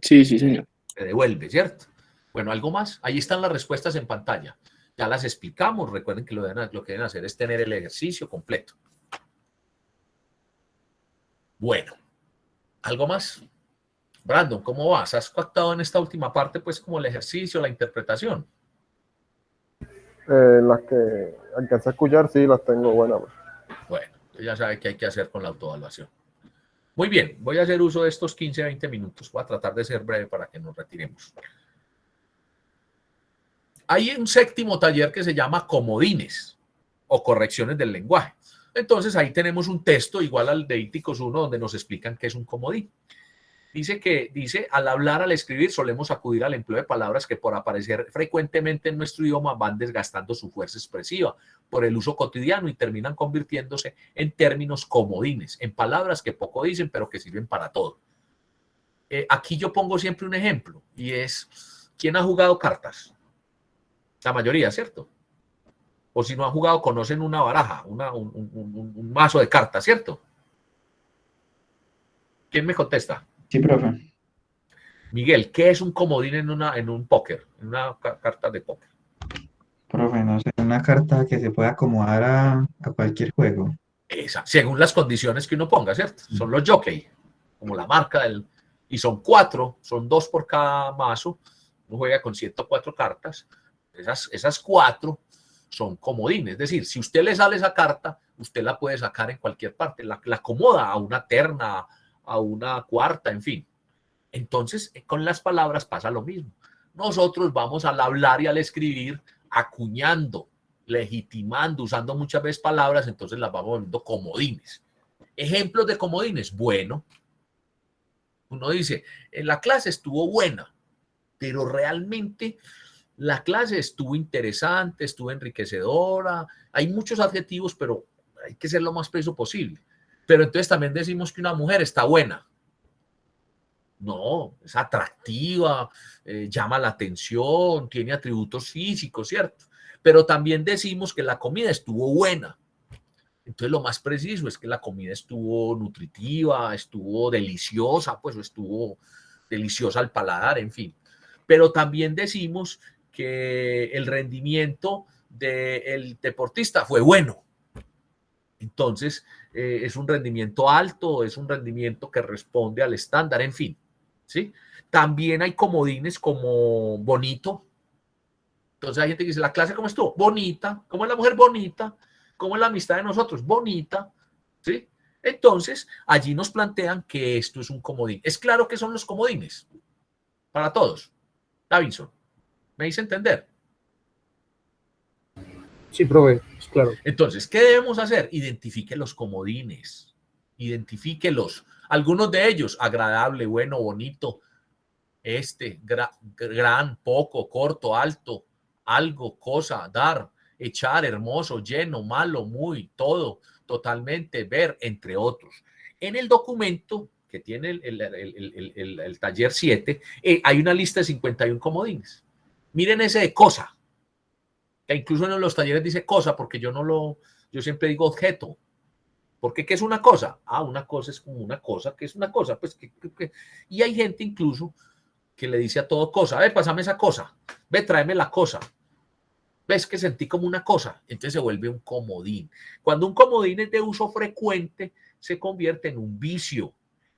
Sí, sí, señor. Se devuelve, ¿cierto? Bueno, ¿algo más? Ahí están las respuestas en pantalla. Ya las explicamos. Recuerden que lo que deben hacer es tener el ejercicio completo. Bueno, ¿algo más? Brandon, ¿cómo vas? ¿Has captado en esta última parte, pues, como el ejercicio, la interpretación? Las que alcancé a escuchar, sí, las tengo buenas. Bueno, ya sabe qué hay que hacer con la autoevaluación. Muy bien, voy a hacer uso de estos 15 a 20 minutos. Voy a tratar de ser breve para que nos retiremos. Hay un séptimo taller que se llama comodines o correcciones del lenguaje. Entonces ahí tenemos un texto igual al de Íticos 1 donde nos explican qué es un comodín. Dice, al hablar, al escribir, solemos acudir al empleo de palabras que por aparecer frecuentemente en nuestro idioma van desgastando su fuerza expresiva por el uso cotidiano y terminan convirtiéndose en términos comodines, en palabras que poco dicen pero que sirven para todo. Aquí yo pongo siempre un ejemplo y es, ¿quién ha jugado cartas? La mayoría, ¿cierto? O si no han jugado, conocen una baraja, un mazo de cartas, ¿cierto? ¿Quién me contesta? Sí, profe. Miguel, ¿qué es un comodín en un póker? En una carta de póker. Profe, no sé, una carta que se pueda acomodar a cualquier juego. Esa, según las condiciones que uno ponga, ¿cierto? Son los jockey, como la marca del... Y son 4, son 2 por cada mazo. Uno juega con 104 cartas. Esas 4 son comodines. Es decir, si usted le sale esa carta, usted la puede sacar en cualquier parte, la acomoda a una terna, a una cuarta, en fin. Entonces, con las palabras pasa lo mismo. Nosotros vamos al hablar y al escribir acuñando, legitimando, usando muchas veces palabras, entonces las vamos volviendo comodines. Ejemplos de comodines. Bueno, uno dice, en la clase estuvo buena, pero realmente la clase estuvo interesante, estuvo enriquecedora. Hay muchos adjetivos, pero hay que ser lo más preciso posible. Pero entonces también decimos que una mujer está buena. No, es atractiva, llama la atención, tiene atributos físicos, ¿cierto? Pero también decimos que la comida estuvo buena. Entonces lo más preciso es que la comida estuvo nutritiva, estuvo deliciosa, pues estuvo deliciosa al paladar, en fin. Pero también decimos que el rendimiento del deportista fue bueno. Entonces es un rendimiento alto, es un rendimiento que responde al estándar, en fin. ¿Sí? También hay comodines como bonito. Entonces hay gente que dice, ¿la clase cómo estuvo? Bonita. ¿Cómo es la mujer? Bonita. ¿Cómo es la amistad de nosotros? Bonita. ¿Sí? Entonces, allí nos plantean que esto es un comodín. Es claro que son los comodines para todos. Davinson, ¿me hice entender? Sí, profe, es claro. Entonces, ¿qué debemos hacer? Identifique los comodines. Identifíquelos. Algunos de ellos, agradable, bueno, bonito, gran, poco, corto, alto, algo, cosa, dar, echar, hermoso, lleno, malo, muy, todo, totalmente, ver, entre otros. En el documento que tiene el taller 7, hay una lista de 51 comodines. Miren ese de cosa, que incluso en los talleres dice cosa, porque yo siempre digo objeto. Porque ¿qué es una cosa? Una cosa es como una cosa, ¿qué es una cosa? Pues y hay gente incluso que le dice a todo cosa, pásame esa cosa, tráeme la cosa. ¿Ves que sentí como una cosa? Entonces se vuelve un comodín. Cuando un comodín es de uso frecuente, se convierte en un vicio.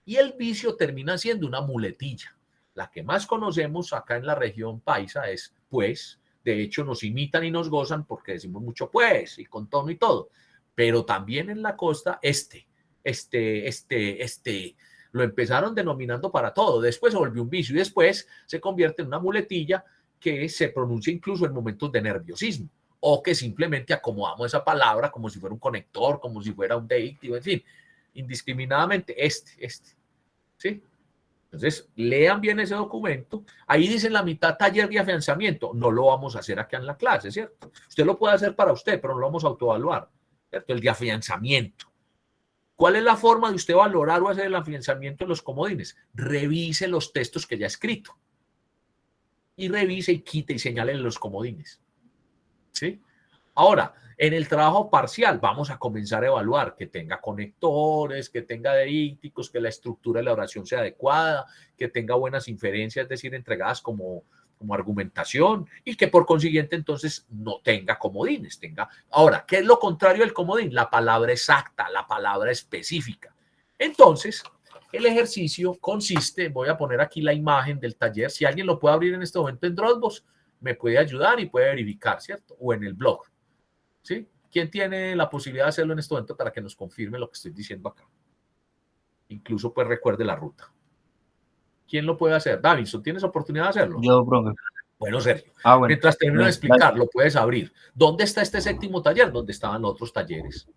Y el vicio termina siendo una muletilla. La que más conocemos acá en la región paisa es pues. De hecho, nos imitan y nos gozan porque decimos mucho pues y con tono y todo. Pero también en la costa, lo empezaron denominando para todo. Después se volvió un vicio y después se convierte en una muletilla que se pronuncia incluso en momentos de nerviosismo o que simplemente acomodamos esa palabra como si fuera un conector, como si fuera un deictivo, en fin, indiscriminadamente ¿sí? Entonces, lean bien ese documento. Ahí dice en la mitad taller de afianzamiento. No lo vamos a hacer acá en la clase, ¿cierto? Usted lo puede hacer para usted, pero no lo vamos a autoevaluar, ¿cierto? El de afianzamiento. ¿Cuál es la forma de usted valorar o hacer el afianzamiento de los comodines? Revise los textos que ya ha escrito. Y revise y quite y señale los comodines. ¿Sí? Ahora, en el trabajo parcial vamos a comenzar a evaluar que tenga conectores, que tenga deícticos, que la estructura de la oración sea adecuada, que tenga buenas inferencias, es decir, entregadas como argumentación y que por consiguiente entonces no tenga comodines. Ahora, ¿qué es lo contrario del comodín? La palabra exacta, la palabra específica. Entonces, el ejercicio consiste, voy a poner aquí la imagen del taller, si alguien lo puede abrir en este momento en Dropbox, me puede ayudar y puede verificar, ¿cierto? O en el blog, ¿sí? ¿Quién tiene la posibilidad de hacerlo en este momento para que nos confirme lo que estoy diciendo acá? Incluso pues recuerde la ruta. ¿Quién lo puede hacer? Davinson, ¿tienes oportunidad de hacerlo? Yo, profe. Bueno, Sergio, bueno. Mientras termino de explicar, lo puedes abrir. ¿Dónde está este séptimo taller? ¿Dónde estaban los otros talleres?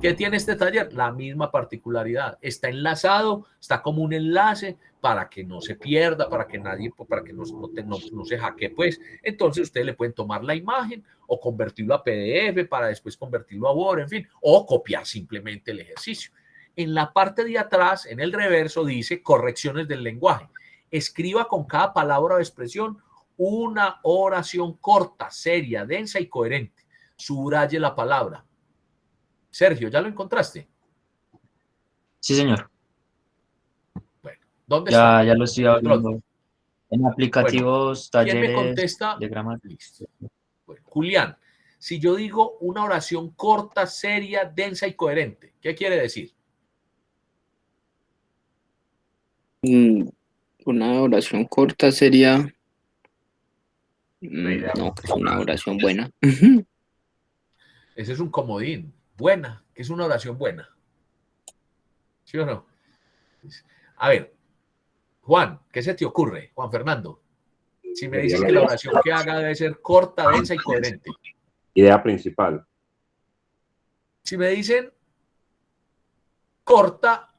¿Qué tiene este taller? La misma particularidad. Está enlazado, está como un enlace para que no se pierda, para que nadie, para que no se hackee, pues. Entonces ustedes le pueden tomar la imagen o convertirlo a PDF para después convertirlo a Word, en fin, o copiar simplemente el ejercicio. En la parte de atrás, en el reverso, dice correcciones del lenguaje. Escriba con cada palabra o expresión una oración corta, seria, densa y coherente. Subraye la palabra. Sergio, ¿ya lo encontraste? Sí, señor. Bueno, ¿dónde está? Ya lo estoy abriendo. En aplicativos, bueno, talleres ¿quién me contesta? De gramática. Listo. Bueno, Julián, si yo digo una oración corta, seria, densa y coherente, ¿qué quiere decir? Una oración corta sería... no, pues una oración buena. Ese es un comodín. buena, ¿qué es una oración buena? ¿Sí o no? A ver, Juan, ¿qué se te ocurre? Juan Fernando, si me dices que la oración que haga debe ser corta, densa y coherente. Idea principal. Si me dicen corta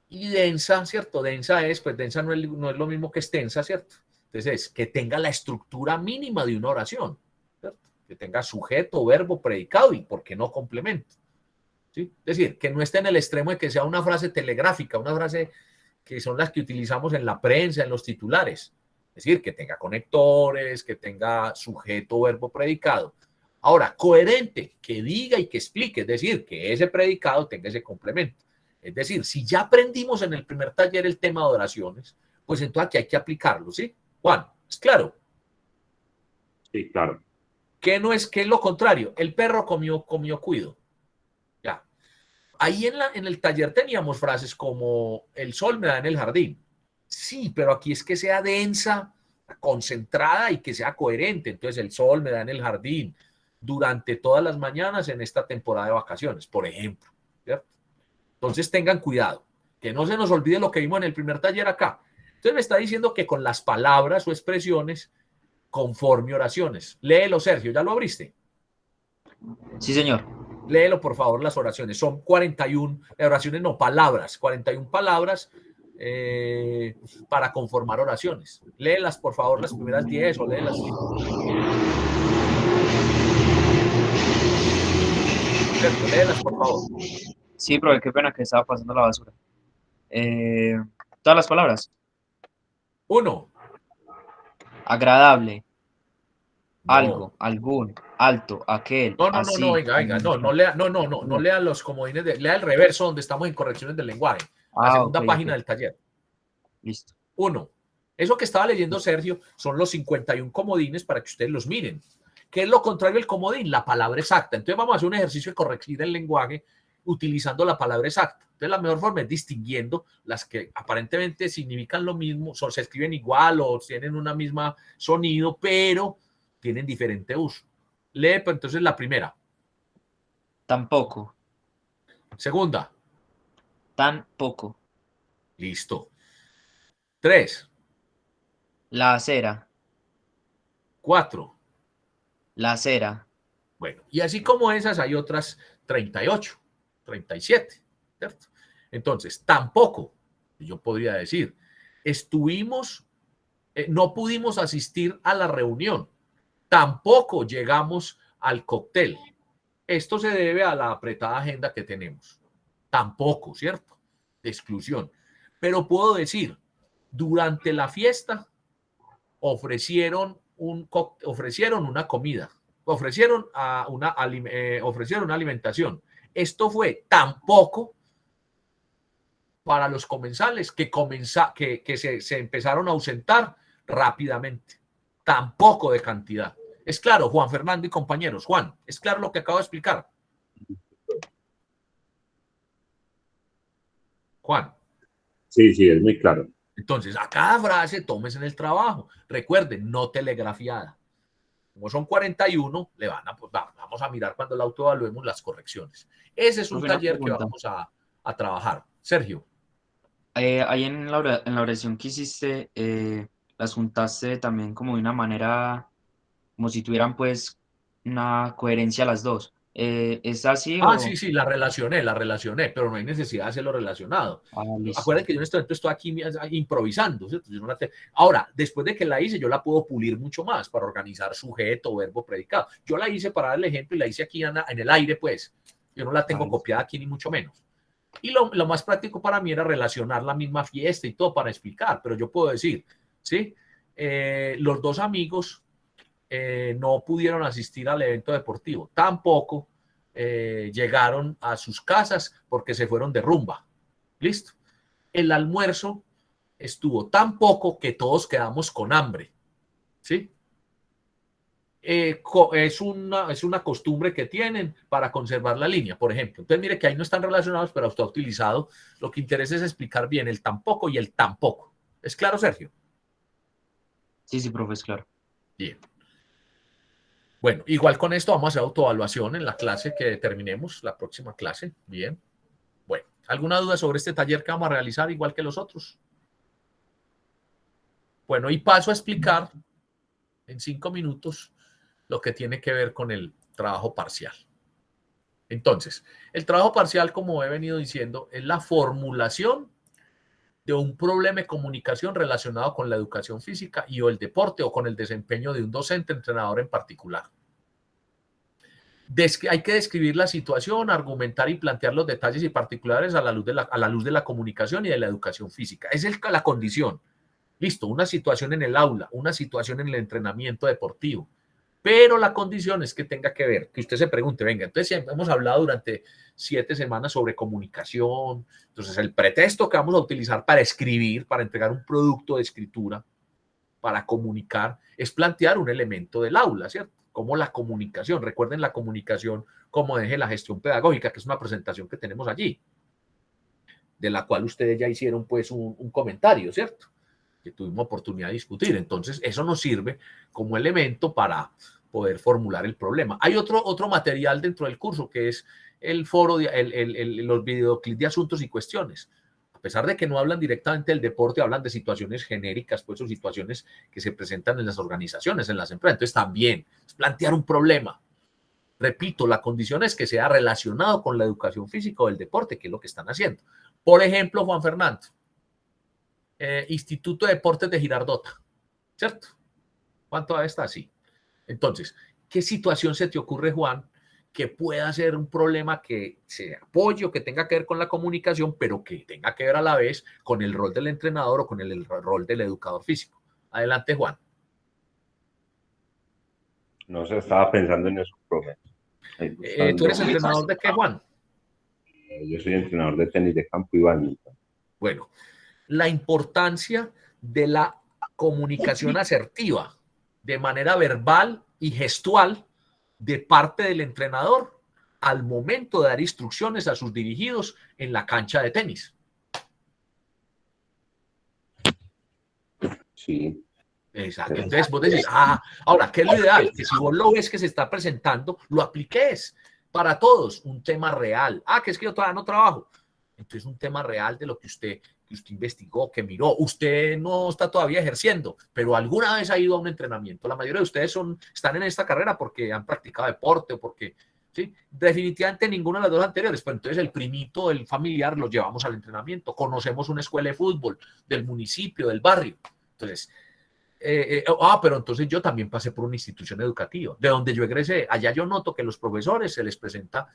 y densa, ¿cierto? Densa es, pues densa no es lo mismo que extensa, ¿cierto? Entonces es que tenga la estructura mínima de una oración, ¿cierto? Que tenga sujeto, verbo, predicado y, ¿por qué no, complemento? ¿Sí? Es decir, que no esté en el extremo de que sea una frase telegráfica, una frase que son las que utilizamos en la prensa, en los titulares. Es decir, que tenga conectores, que tenga sujeto, verbo, predicado. Ahora, coherente, que diga y que explique, es decir, que ese predicado tenga ese complemento. Es decir, si ya aprendimos en el primer taller el tema de oraciones, pues entonces aquí hay que aplicarlo, ¿sí? Juan, ¿es claro? Sí, claro. ¿Qué no es, qué es lo contrario? El perro comió, cuido. Ya. Ahí en el taller teníamos frases como el sol me da en el jardín. Sí, pero aquí es que sea densa, concentrada y que sea coherente. Entonces, el sol me da en el jardín durante todas las mañanas en esta temporada de vacaciones, por ejemplo, ¿cierto? Entonces, tengan cuidado, que no se nos olvide lo que vimos en el primer taller acá. Entonces, me está diciendo que con las palabras o expresiones conforme oraciones. Léelo, Sergio, ¿ya lo abriste? Sí, señor. Léelo, por favor, las oraciones. Son 41 oraciones, no, palabras. 41 palabras para conformar oraciones. Léelas, por favor, las primeras 10 o léelas. Léelas, por favor. Sí, profe, qué pena que estaba pasando la basura. Todas las palabras. 1. Agradable, No. algo, algún, alto, aquel, No, así. venga, no lea los comodines, lea el reverso donde estamos en correcciones del lenguaje. La segunda página del taller. Listo. 1. Eso que estaba leyendo Sergio son los 51 comodines para que ustedes los miren. ¿Qué es lo contrario del comodín? La palabra exacta. Entonces vamos a hacer un ejercicio de corregir el lenguaje utilizando la palabra exacta. Entonces la mejor forma es distinguiendo las que aparentemente significan lo mismo, se escriben igual o tienen una misma sonido, pero tienen diferente uso. Lee, pues, entonces la primera. Tampoco. Segunda. Tan poco. Listo. 3. La acera. 4. La acera. Bueno, y así como esas hay otras 38, 37, ¿cierto? Entonces, tampoco, yo podría decir, no pudimos asistir a la reunión, tampoco llegamos al cóctel. Esto se debe a la apretada agenda que tenemos. Tampoco, ¿cierto? De exclusión. Pero puedo decir, durante la fiesta ofrecieron una comida, ofrecieron una alimentación. Esto fue tan poco para los comensales que se empezaron a ausentar rápidamente. Tan poco de cantidad. Es claro, Juan Fernando y compañeros. Juan, ¿es claro lo que acabo de explicar? Juan. Sí, es muy claro. Entonces, a cada frase tomes en el trabajo. Recuerden, no telegrafiada. Como son 41, vamos a mirar cuando la autoevaluemos las correcciones. Ese es un taller que vamos a trabajar. Sergio. Ahí en la oración que hiciste, las juntaste también como de una manera, como si tuvieran pues una coherencia las dos. ¿Es así o...? Sí, la relacioné, pero no hay necesidad de hacerlo relacionado. Acuérdense que yo en este momento estoy aquí improvisando, ¿cierto? Ahora, después de que la hice, yo la puedo pulir mucho más para organizar sujeto, verbo, predicado. Yo la hice para dar el ejemplo y la hice aquí en el aire, pues. Yo no la tengo copiada aquí ni mucho menos. Y lo más práctico para mí era relacionar la misma fiesta y todo para explicar, pero yo puedo decir, ¿sí? Los dos amigos no pudieron asistir al evento deportivo, tampoco llegaron a sus casas porque se fueron de rumba. Listo. El almuerzo estuvo tan poco que todos quedamos con hambre. ¿Sí? Es una costumbre que tienen para conservar la línea, por ejemplo. Entonces, mire que ahí no están relacionados, pero usted ha utilizado. Lo que interesa es explicar bien el tampoco y el tampoco. ¿Es claro, Sergio? Sí, profe, es claro. Bien. Bueno, igual con esto vamos a hacer autoevaluación en la clase que terminemos, la próxima clase. Bien. Bueno, ¿alguna duda sobre este taller que vamos a realizar igual que los otros? Bueno, y paso a explicar en 5 minutos lo que tiene que ver con el trabajo parcial. Entonces, el trabajo parcial, como he venido diciendo, es la formulación de un problema de comunicación relacionado con la educación física y o el deporte o con el desempeño de un docente, entrenador en particular. Hay que describir la situación, argumentar y plantear los detalles y particulares a la luz de la comunicación y de la educación física. Esa es la condición. Listo, una situación en el aula, una situación en el entrenamiento deportivo. Pero la condición es que tenga que ver, que usted se pregunte, venga, entonces hemos hablado durante 7 semanas sobre comunicación, entonces el pretexto que vamos a utilizar para escribir, para entregar un producto de escritura, para comunicar, es plantear un elemento del aula, ¿cierto? Como la comunicación, recuerden la comunicación como eje de la gestión pedagógica, que es una presentación que tenemos allí, de la cual ustedes ya hicieron pues un comentario, ¿cierto? Que tuvimos oportunidad de discutir. Entonces, eso nos sirve como elemento para poder formular el problema. Hay otro material dentro del curso que es el foro, los videoclips de asuntos y cuestiones. A pesar de que no hablan directamente del deporte, hablan de situaciones genéricas, pues, o situaciones que se presentan en las organizaciones, en las empresas. Entonces, también es plantear un problema. Repito, la condición es que sea relacionado con la educación física o el deporte, que es lo que están haciendo. Por ejemplo, Juan Fernando, Instituto de Deportes de Girardota, ¿cierto? Juan todavía está así. Entonces, ¿qué situación se te ocurre, Juan, que pueda ser un problema que se apoye o que tenga que ver con la comunicación, pero que tenga que ver a la vez con el rol del entrenador o con el rol del educador físico? Adelante, Juan. No sé, estaba pensando en eso, profe. ¿Tú eres entrenador de qué, Juan? Yo soy entrenador de tenis de campo y bádminton. Bueno, la importancia de la comunicación asertiva de manera verbal y gestual de parte del entrenador al momento de dar instrucciones a sus dirigidos en la cancha de tenis. Sí. Exacto. Entonces vos decís, ahora, ¿qué es lo ideal? Que si vos lo ves que se está presentando, lo apliques para todos, un tema real. Que es que yo todavía no trabajo. Entonces, un tema real de lo que usted investigó, que miró. Usted no está todavía ejerciendo, pero alguna vez ha ido a un entrenamiento. La mayoría de ustedes están en esta carrera porque han practicado deporte o porque, ¿sí? Definitivamente ninguno de las dos anteriores. Pero entonces el primito, el familiar, lo llevamos al entrenamiento. Conocemos una escuela de fútbol del municipio, del barrio. Entonces, pero entonces yo también pasé por una institución educativa, de donde yo egresé. Allá yo noto que a los profesores se les presenta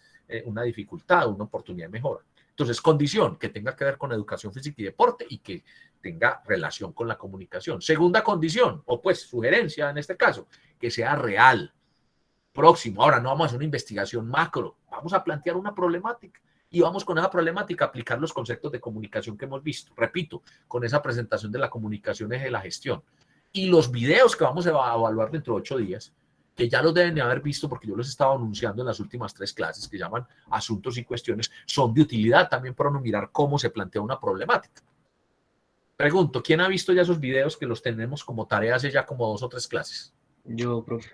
una dificultad, una oportunidad de mejora. Entonces, condición, que tenga que ver con educación física y deporte y que tenga relación con la comunicación. Segunda condición, o pues sugerencia en este caso, que sea real, próximo. Ahora no vamos a hacer una investigación macro, vamos a plantear una problemática y vamos con esa problemática a aplicar los conceptos de comunicación que hemos visto. Repito, con esa presentación de la comunicación eje de la gestión. Y los videos que vamos a evaluar dentro de 8 días, que ya los deben de haber visto porque yo los estaba anunciando en las últimas 3 clases, que llaman asuntos y cuestiones, son de utilidad también para uno mirar cómo se plantea una problemática. Pregunto, ¿quién ha visto ya esos videos que los tenemos como tarea hace ya como 2 o 3 clases? Yo, profe.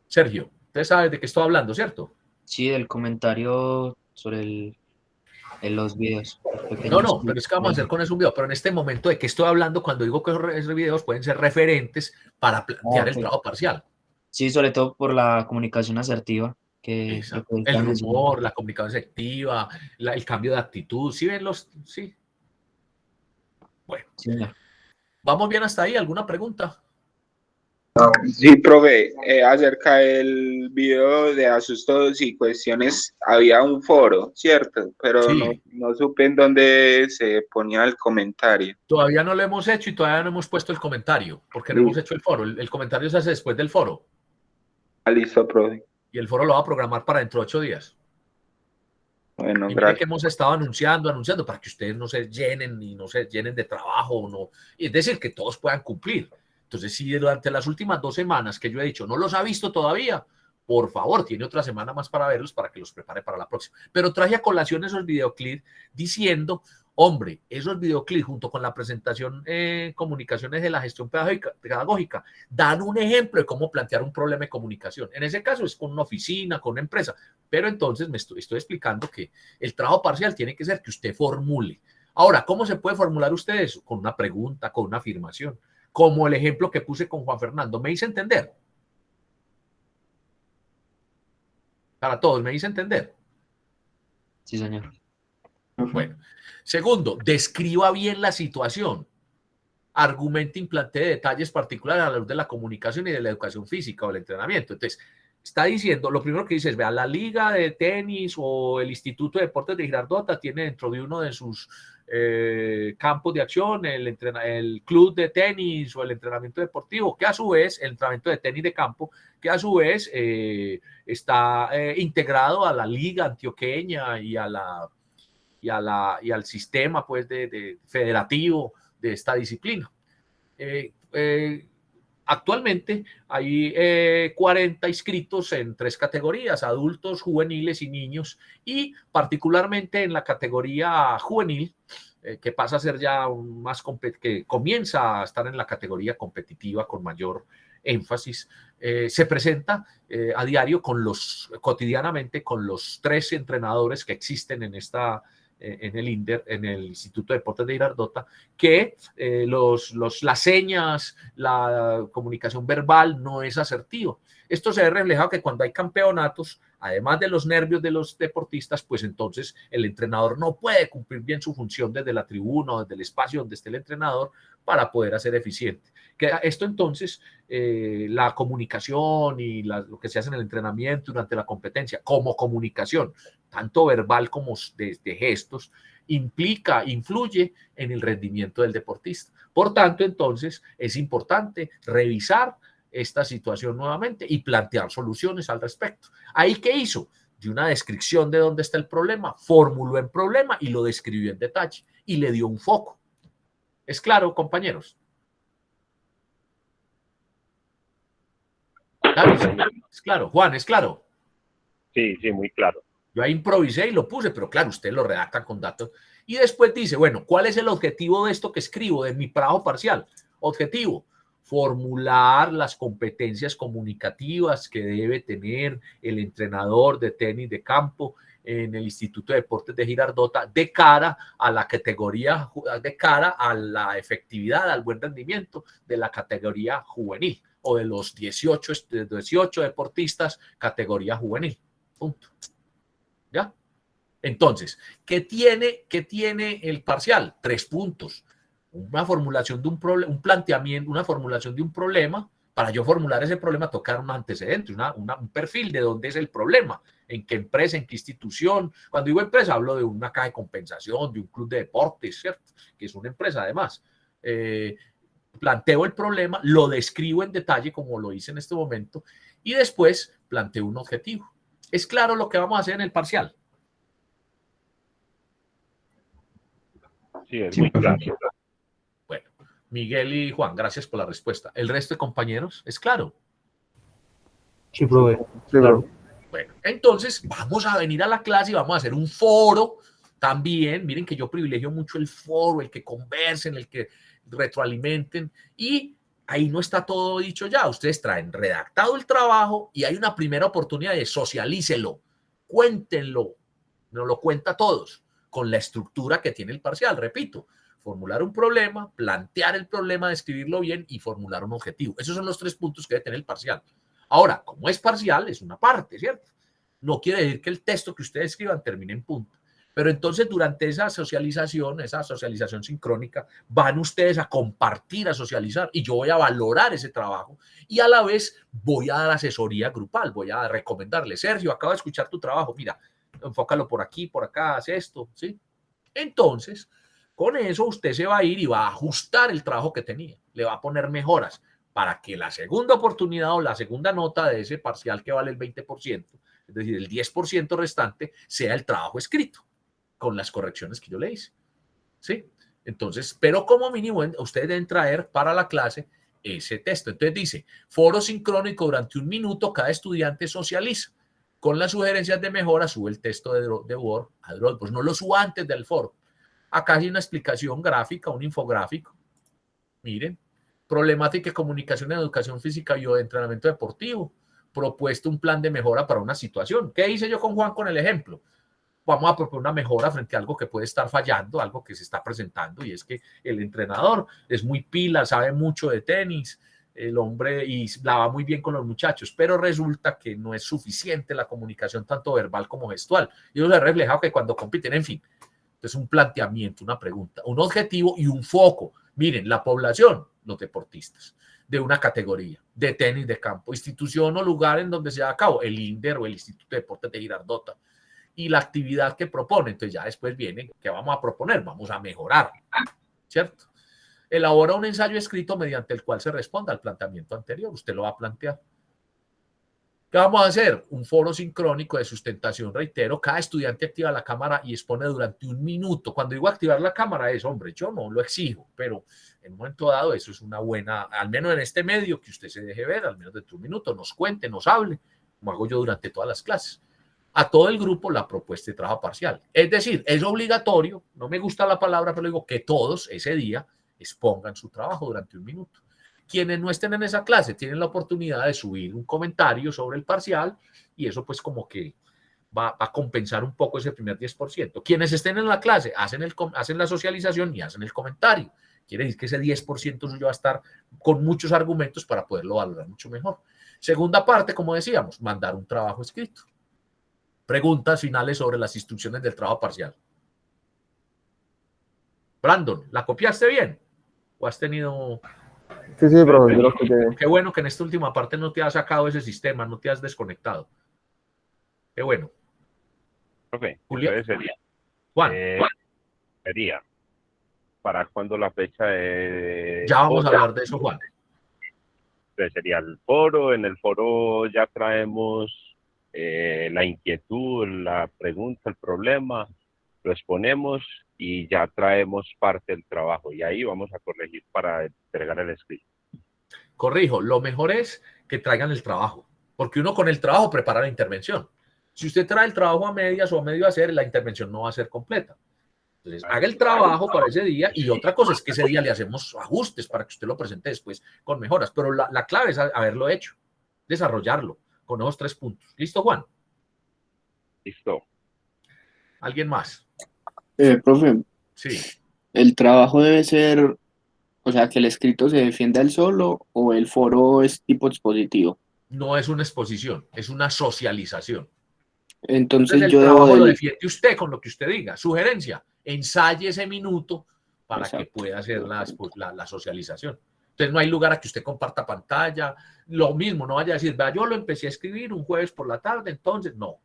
Sergio, usted sabe de qué estoy hablando, ¿cierto? Sí, del comentario sobre los videos. No, pero es que vamos a hacer con eso un video. Pero en este momento de que estoy hablando, cuando digo que esos videos pueden ser referentes para plantear el trabajo parcial. Sí, sobre todo por la comunicación asertiva. El rumor, la comunicación asertiva, el cambio de actitud. ¿Sí ven los? Sí. Bueno. Sí, ¿Vamos bien hasta ahí? ¿Alguna pregunta? Sí, profe, acerca del video de asustos y cuestiones, había un foro, ¿cierto? Pero sí. no supe en dónde se ponía el comentario. Todavía no lo hemos hecho y todavía no hemos puesto el comentario, porque no hemos hecho el foro. El comentario se hace después del foro. Listo, profe. Y el foro lo va a programar para dentro de 8 días. Bueno, y gracias. Que hemos estado anunciando para que ustedes no se llenen y no se llenen de trabajo. No. Y es decir, que todos puedan cumplir. Entonces, si durante las últimas 2 semanas que yo he dicho no los ha visto todavía, por favor, tiene otra semana más para verlos, para que los prepare para la próxima. Pero traje a colación esos videoclips diciendo Hombre, esos videoclips junto con la presentación comunicaciones de la gestión pedagógica dan un ejemplo de cómo plantear un problema de comunicación. En ese caso es con una oficina, con una empresa, pero entonces me estoy explicando que el trabajo parcial tiene que ser que usted formule. Ahora, ¿cómo se puede formular usted eso? Con una pregunta, con una afirmación, como el ejemplo que puse con Juan Fernando. ¿Me hice entender? Para todos, ¿me hice entender? Sí, señor. Bueno, segundo, describa bien la situación. Argumente y plantee detalles particulares a la luz de la comunicación y de la educación física o el entrenamiento. Entonces, está diciendo, lo primero que dice es, vea, la liga de tenis o el Instituto de Deportes de Girardota tiene dentro de uno de sus campos de acción el club de tenis o el entrenamiento deportivo, que a su vez, el entrenamiento de tenis de campo, que a su vez está integrado a la liga antioqueña y al sistema pues de federativo de esta disciplina. Actualmente hay 40 inscritos en 3 categorías, adultos, juveniles y niños, y particularmente en la categoría juvenil, que pasa a ser ya que comienza a estar en la categoría competitiva con mayor énfasis, se presenta a diario cotidianamente con los 3 entrenadores que existen en el Instituto de Deportes de Girardota, que las señas, la comunicación verbal no es asertivo. Esto se ve reflejado que cuando hay campeonatos, además de los nervios de los deportistas, pues entonces el entrenador no puede cumplir bien su función desde la tribuna o desde el espacio donde esté el entrenador para poder hacer eficiente. Esto entonces, la comunicación y lo que se hace en el entrenamiento durante la competencia, como comunicación, tanto verbal como de gestos, influye en el rendimiento del deportista. Por tanto, entonces, es importante revisar esta situación nuevamente y plantear soluciones al respecto. ¿Ahí qué hizo? De una descripción de dónde está el problema, formuló el problema y lo describió en detalle y le dio un foco. ¿Es claro, compañeros? ¿Es claro? Juan, ¿es claro? Sí, sí, muy claro. Yo ahí improvisé y lo puse, pero claro, ustedes lo redactan con datos. Y después dice, bueno, ¿cuál es el objetivo de esto que escribo, de mi trabajo parcial? Objetivo, formular las competencias comunicativas que debe tener el entrenador de tenis de campo en el Instituto de Deportes de Girardota de cara a la categoría, de cara a la efectividad, al buen rendimiento de la categoría juvenil o de los 18 deportistas categoría juvenil. Punto. ¿Ya? Entonces, ¿qué tiene el parcial? 3 puntos. Una formulación de un planteamiento, una formulación de un problema. Para yo formular ese problema, tocar un antecedente, un perfil de dónde es el problema, en qué empresa, en qué institución. Cuando digo empresa, hablo de una caja de compensación, de un club de deportes, ¿cierto? Que es una empresa además. Planteo el problema, lo describo en detalle como lo hice en este momento y después planteo un objetivo. ¿Es claro lo que vamos a hacer en el parcial? Sí, es muy claro. Bueno, Miguel y Juan, gracias por la respuesta. ¿El resto de compañeros? ¿Es claro? Sí, profe. Sí, bro. Bueno, entonces vamos a venir a la clase y vamos a hacer un foro también. Miren que yo privilegio mucho el foro, el que conversen, el que retroalimenten, y ahí no está todo dicho ya. Ustedes traen redactado el trabajo y hay una primera oportunidad de socialícelo, cuéntenlo, nos lo cuenta a todos, con la estructura que tiene el parcial. Repito, formular un problema, plantear el problema, describirlo bien y formular un objetivo. Esos son los 3 puntos que debe tener el parcial. Ahora, como es parcial, es una parte, ¿cierto? No quiere decir que el texto que ustedes escriban termine en punto. Pero entonces durante esa socialización sincrónica, van ustedes a compartir, a socializar, y yo voy a valorar ese trabajo y a la vez voy a dar asesoría grupal, voy a recomendarle, Sergio, acabo de escuchar tu trabajo, mira, enfócalo por aquí, por acá, haz esto, ¿sí? Entonces, con eso usted se va a ir y va a ajustar el trabajo que tenía, le va a poner mejoras para que la segunda oportunidad o la segunda nota de ese parcial que vale el 20%, es decir, el 10% restante, sea el trabajo escrito, con las correcciones que yo le hice, ¿sí? Entonces, pero como mínimo, ustedes deben traer para la clase ese texto. Entonces dice, foro sincrónico durante 1 minuto, cada estudiante socializa. Con las sugerencias de mejora, sube el texto de Word a Dropbox. No lo suba antes del foro. Acá hay una explicación gráfica, un infográfico. Miren, problemática de comunicación en educación física y o de entrenamiento deportivo. Propuesto un plan de mejora para una situación. ¿Qué hice yo con Juan con el ejemplo? Vamos a proponer una mejora frente a algo que puede estar fallando, algo que se está presentando, y es que el entrenador es muy pila, sabe mucho de tenis, el hombre, y la va muy bien con los muchachos, pero resulta que no es suficiente la comunicación tanto verbal como gestual. Y eso se ha reflejado que cuando compiten, en fin. Entonces, un planteamiento, una pregunta, un objetivo y un foco. Miren, la población, los deportistas de una categoría, de tenis de campo, institución o lugar en donde se lleva a cabo, el INDER o el Instituto de Deportes de Girardota, y la actividad que propone. Entonces ya después viene, ¿qué vamos a proponer? Vamos a mejorar, ¿cierto? Elabora un ensayo escrito mediante el cual se responda al planteamiento anterior. Usted lo va a plantear. ¿Qué vamos a hacer? Un foro sincrónico de sustentación, reitero, cada estudiante activa la cámara y expone durante 1 minuto. Cuando digo activar la cámara es, hombre, yo no lo exijo, pero en un momento dado eso es una buena, al menos en este medio, que usted se deje ver, al menos de 1 minuto, nos cuente, nos hable, como hago yo durante todas las clases. A todo el grupo la propuesta de trabajo parcial. Es decir, es obligatorio, no me gusta la palabra, pero digo que todos ese día expongan su trabajo durante 1 minuto. Quienes no estén en esa clase tienen la oportunidad de subir un comentario sobre el parcial y eso pues como que va a compensar un poco ese primer 10%. Quienes estén en la clase hacen la socialización y hacen el comentario. Quiere decir que ese 10% suyo va a estar con muchos argumentos para poderlo valorar mucho mejor. Segunda parte, como decíamos, mandar un trabajo escrito. Preguntas finales sobre las instrucciones del trabajo parcial. Brandon, ¿la copiaste bien? ¿O has tenido...? Sí, profe, yo lo escuché. Qué bueno que en esta última parte no te has sacado ese sistema, no te has desconectado. Qué bueno. Profe, Julián. entonces sería, Juan. sería, ¿para cuándo la fecha de...? Ya vamos a hablar de eso, Juan. Entonces sería el foro, en el foro ya traemos la inquietud, la pregunta, el problema, lo exponemos y ya traemos parte del trabajo y ahí vamos a corregir para entregar el escrito. Corrijo, lo mejor es que traigan el trabajo, porque uno con el trabajo prepara la intervención. Si usted trae el trabajo a medias o a medio hacer, la intervención no va a ser completa. Entonces, haga el trabajo para ese día y otra cosa es que ese día le hacemos ajustes para que usted lo presente después con mejoras, pero la clave es haberlo hecho, desarrollarlo con esos 3 puntos. ¿Listo, Juan? Listo. ¿Alguien más? Profe, Sí. ¿el trabajo debe ser, o sea, que el escrito se defienda él solo o el foro es tipo expositivo? No es una exposición, es una socialización. Entonces el yo debo trabajo lo de... defiende usted con lo que usted diga. Sugerencia, ensaye ese minuto para Exacto. que pueda hacer la socialización. Entonces no hay lugar a que usted comparta pantalla. Lo mismo, no vaya a decir, vea, yo lo empecé a escribir un jueves por la tarde, entonces no.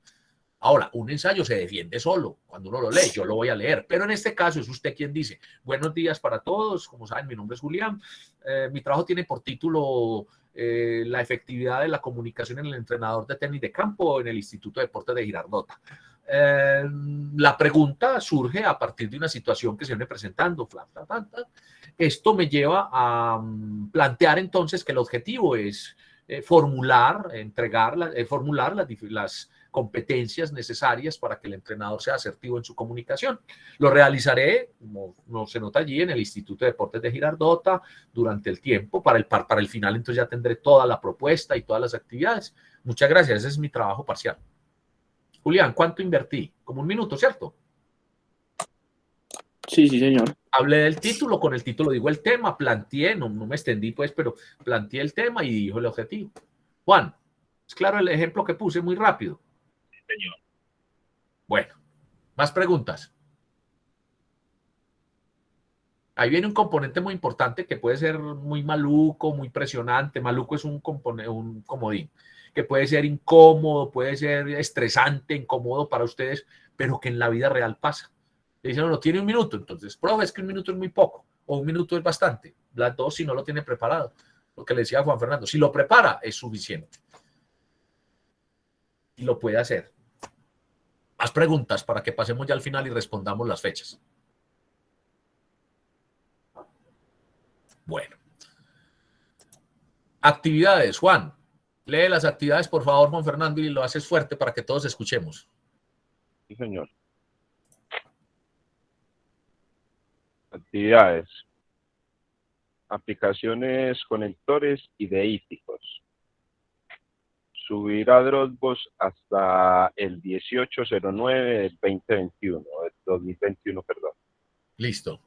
Ahora, un ensayo se defiende solo cuando uno lo lee, yo lo voy a leer, pero en este caso es usted quien dice, buenos días para todos, como saben, mi nombre es Julián, mi trabajo tiene por título la efectividad de la comunicación en el entrenador de tenis de campo en el Instituto de Deportes de Girardota. La pregunta surge a partir de una situación que se viene presentando. Esto me lleva a plantear entonces que el objetivo es formular las competencias necesarias para que el entrenador sea asertivo en su comunicación. Lo realizaré, como se nota allí, en el Instituto de Deportes de Girardota durante el tiempo. Para el final, entonces ya tendré toda la propuesta y todas las actividades. Muchas gracias, ese es mi trabajo parcial. Julián, ¿cuánto invertí? Como 1 minuto, ¿cierto? Sí, señor. Hablé del título, con el título digo el tema, planteé, no me extendí pues, pero planteé el tema y dijo el objetivo. Juan, ¿es claro el ejemplo que puse muy rápido? Sí, señor. Bueno, ¿más preguntas? Ahí viene un componente muy importante que puede ser muy maluco, muy presionante. Maluco es un comodín, que puede ser incómodo, puede ser estresante, incómodo para ustedes, pero que en la vida real pasa. Le dicen, no, tiene 1 minuto, entonces, profe, es que 1 minuto es muy poco, o 1 minuto es bastante. Las dos, si no lo tiene preparado. Lo que le decía Juan Fernando, si lo prepara, es suficiente. Y lo puede hacer. Más preguntas para que pasemos ya al final y respondamos las fechas. Bueno. Actividades, Juan. Lee las actividades, por favor, Juan Fernando, y lo haces fuerte para que todos escuchemos. Sí, señor. Actividades. Aplicaciones, conectores y deíticos. Subir a Dropbox hasta el 1809 del 2021, del 2021, perdón. Listo.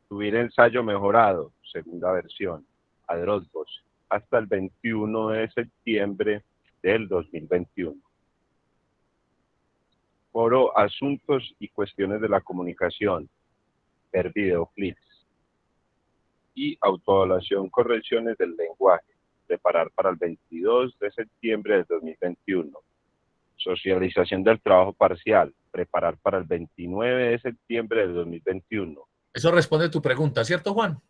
Subir ensayo mejorado, segunda versión, a Dropbox hasta el 21 de septiembre del 2021. Foro Asuntos y Cuestiones de la Comunicación, ver videoclips. Y autoevaluación, correcciones del lenguaje, preparar para el 22 de septiembre del 2021. Socialización del trabajo parcial, preparar para el 29 de septiembre del 2021. Eso responde a tu pregunta, ¿cierto, Juan?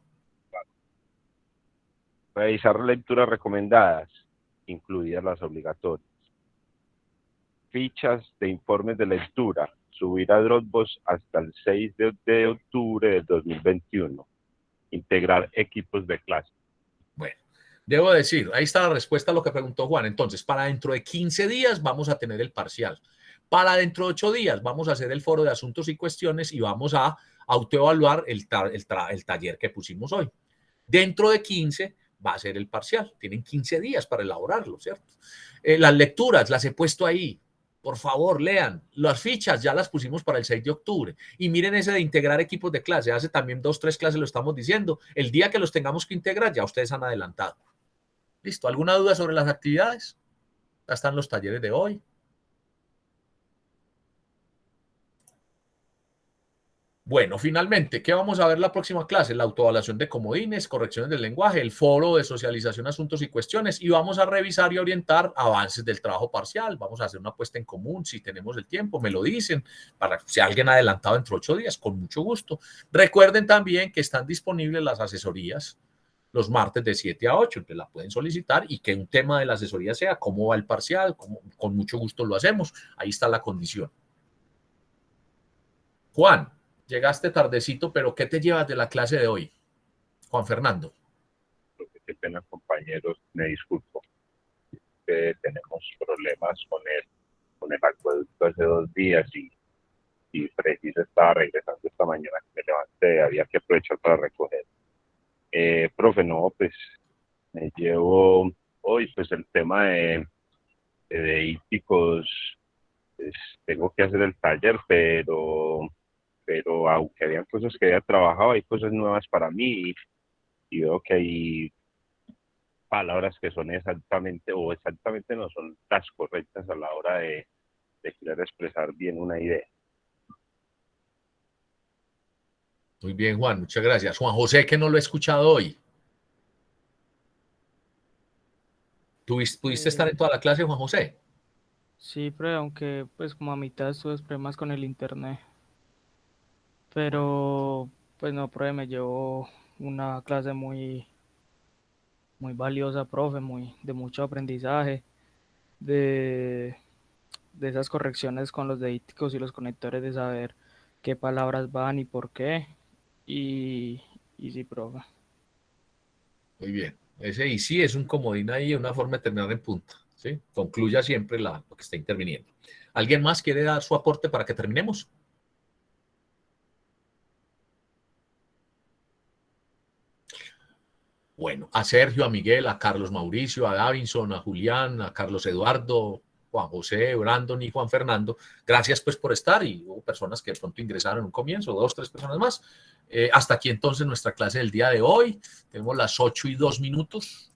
Revisar lecturas recomendadas, incluidas las obligatorias. Fichas de informes de lectura, subir a Dropbox hasta el 6 de octubre del 2021. Integrar equipos de clase. Bueno, debo decir, ahí está la respuesta a lo que preguntó Juan. Entonces, para dentro de 15 días vamos a tener el parcial. Para dentro de 8 días vamos a hacer el foro de asuntos y cuestiones y vamos a autoevaluar el taller que pusimos hoy. Dentro de 15 va a ser el parcial. Tienen 15 días para elaborarlo, ¿cierto? Las lecturas las he puesto ahí. Por favor, lean. Las fichas ya las pusimos para el 6 de octubre. Y miren ese de integrar equipos de clase. Hace también 2, 3 clases lo estamos diciendo. El día que los tengamos que integrar, ya ustedes han adelantado. ¿Listo? ¿Alguna duda sobre las actividades? Ya están los talleres de hoy. Bueno, finalmente, ¿qué vamos a ver la próxima clase? La autoevaluación de comodines, correcciones del lenguaje, el foro de socialización, asuntos y cuestiones, y vamos a revisar y orientar avances del trabajo parcial. Vamos a hacer una puesta en común, si tenemos el tiempo, me lo dicen, para si alguien ha adelantado dentro de 8 días, con mucho gusto. Recuerden también que están disponibles las asesorías los martes de 7 a 8, entonces la pueden solicitar y que un tema de la asesoría sea cómo va el parcial, con mucho gusto lo hacemos. Ahí está la condición. Juan. Llegaste tardecito, pero ¿qué te llevas de la clase de hoy? Juan Fernando. Qué pena, compañeros, me disculpo. Tenemos problemas con el acueducto hace 2 días y preciso estaba regresando esta mañana que me levanté, había que aprovechar para recoger. Profe, no, pues me llevo hoy pues el tema de hípicos, pues, tengo que hacer el taller, pero aunque habían cosas que había trabajado, hay cosas nuevas para mí y veo que hay palabras que son exactamente no son las correctas a la hora de querer expresar bien una idea. Muy bien, Juan, muchas gracias. Juan José, que no lo he escuchado hoy. ¿Pudiste estar en toda la clase, Juan José? Sí, pero aunque pues como a mitad tuve problemas con el internet. Pero pues no, profe, me llevó una clase muy valiosa, profe, de mucho aprendizaje, de esas correcciones con los deíticos y los conectores, de saber qué palabras van y por qué. Y sí, profe. Muy bien. Ese y sí es un comodín ahí, una forma de terminar en punta, ¿sí? Concluya siempre lo que está interviniendo. ¿Alguien más quiere dar su aporte para que terminemos? Bueno, a Sergio, a Miguel, a Carlos Mauricio, a Davinson, a Julián, a Carlos Eduardo, Juan José, Brandon y Juan Fernando, gracias pues por estar, y hubo personas que de pronto ingresaron en un comienzo, 2, 3 personas más. Hasta aquí entonces nuestra clase del día de hoy. Tenemos las 8:02.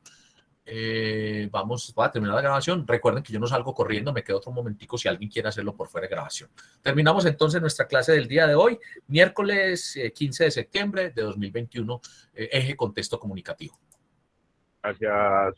Voy a terminar la grabación. Recuerden que yo no salgo corriendo, me quedo otro momentico si alguien quiere hacerlo por fuera de grabación. Terminamos entonces nuestra clase del día de hoy, miércoles 15 de septiembre de 2021, eje contexto comunicativo. Gracias.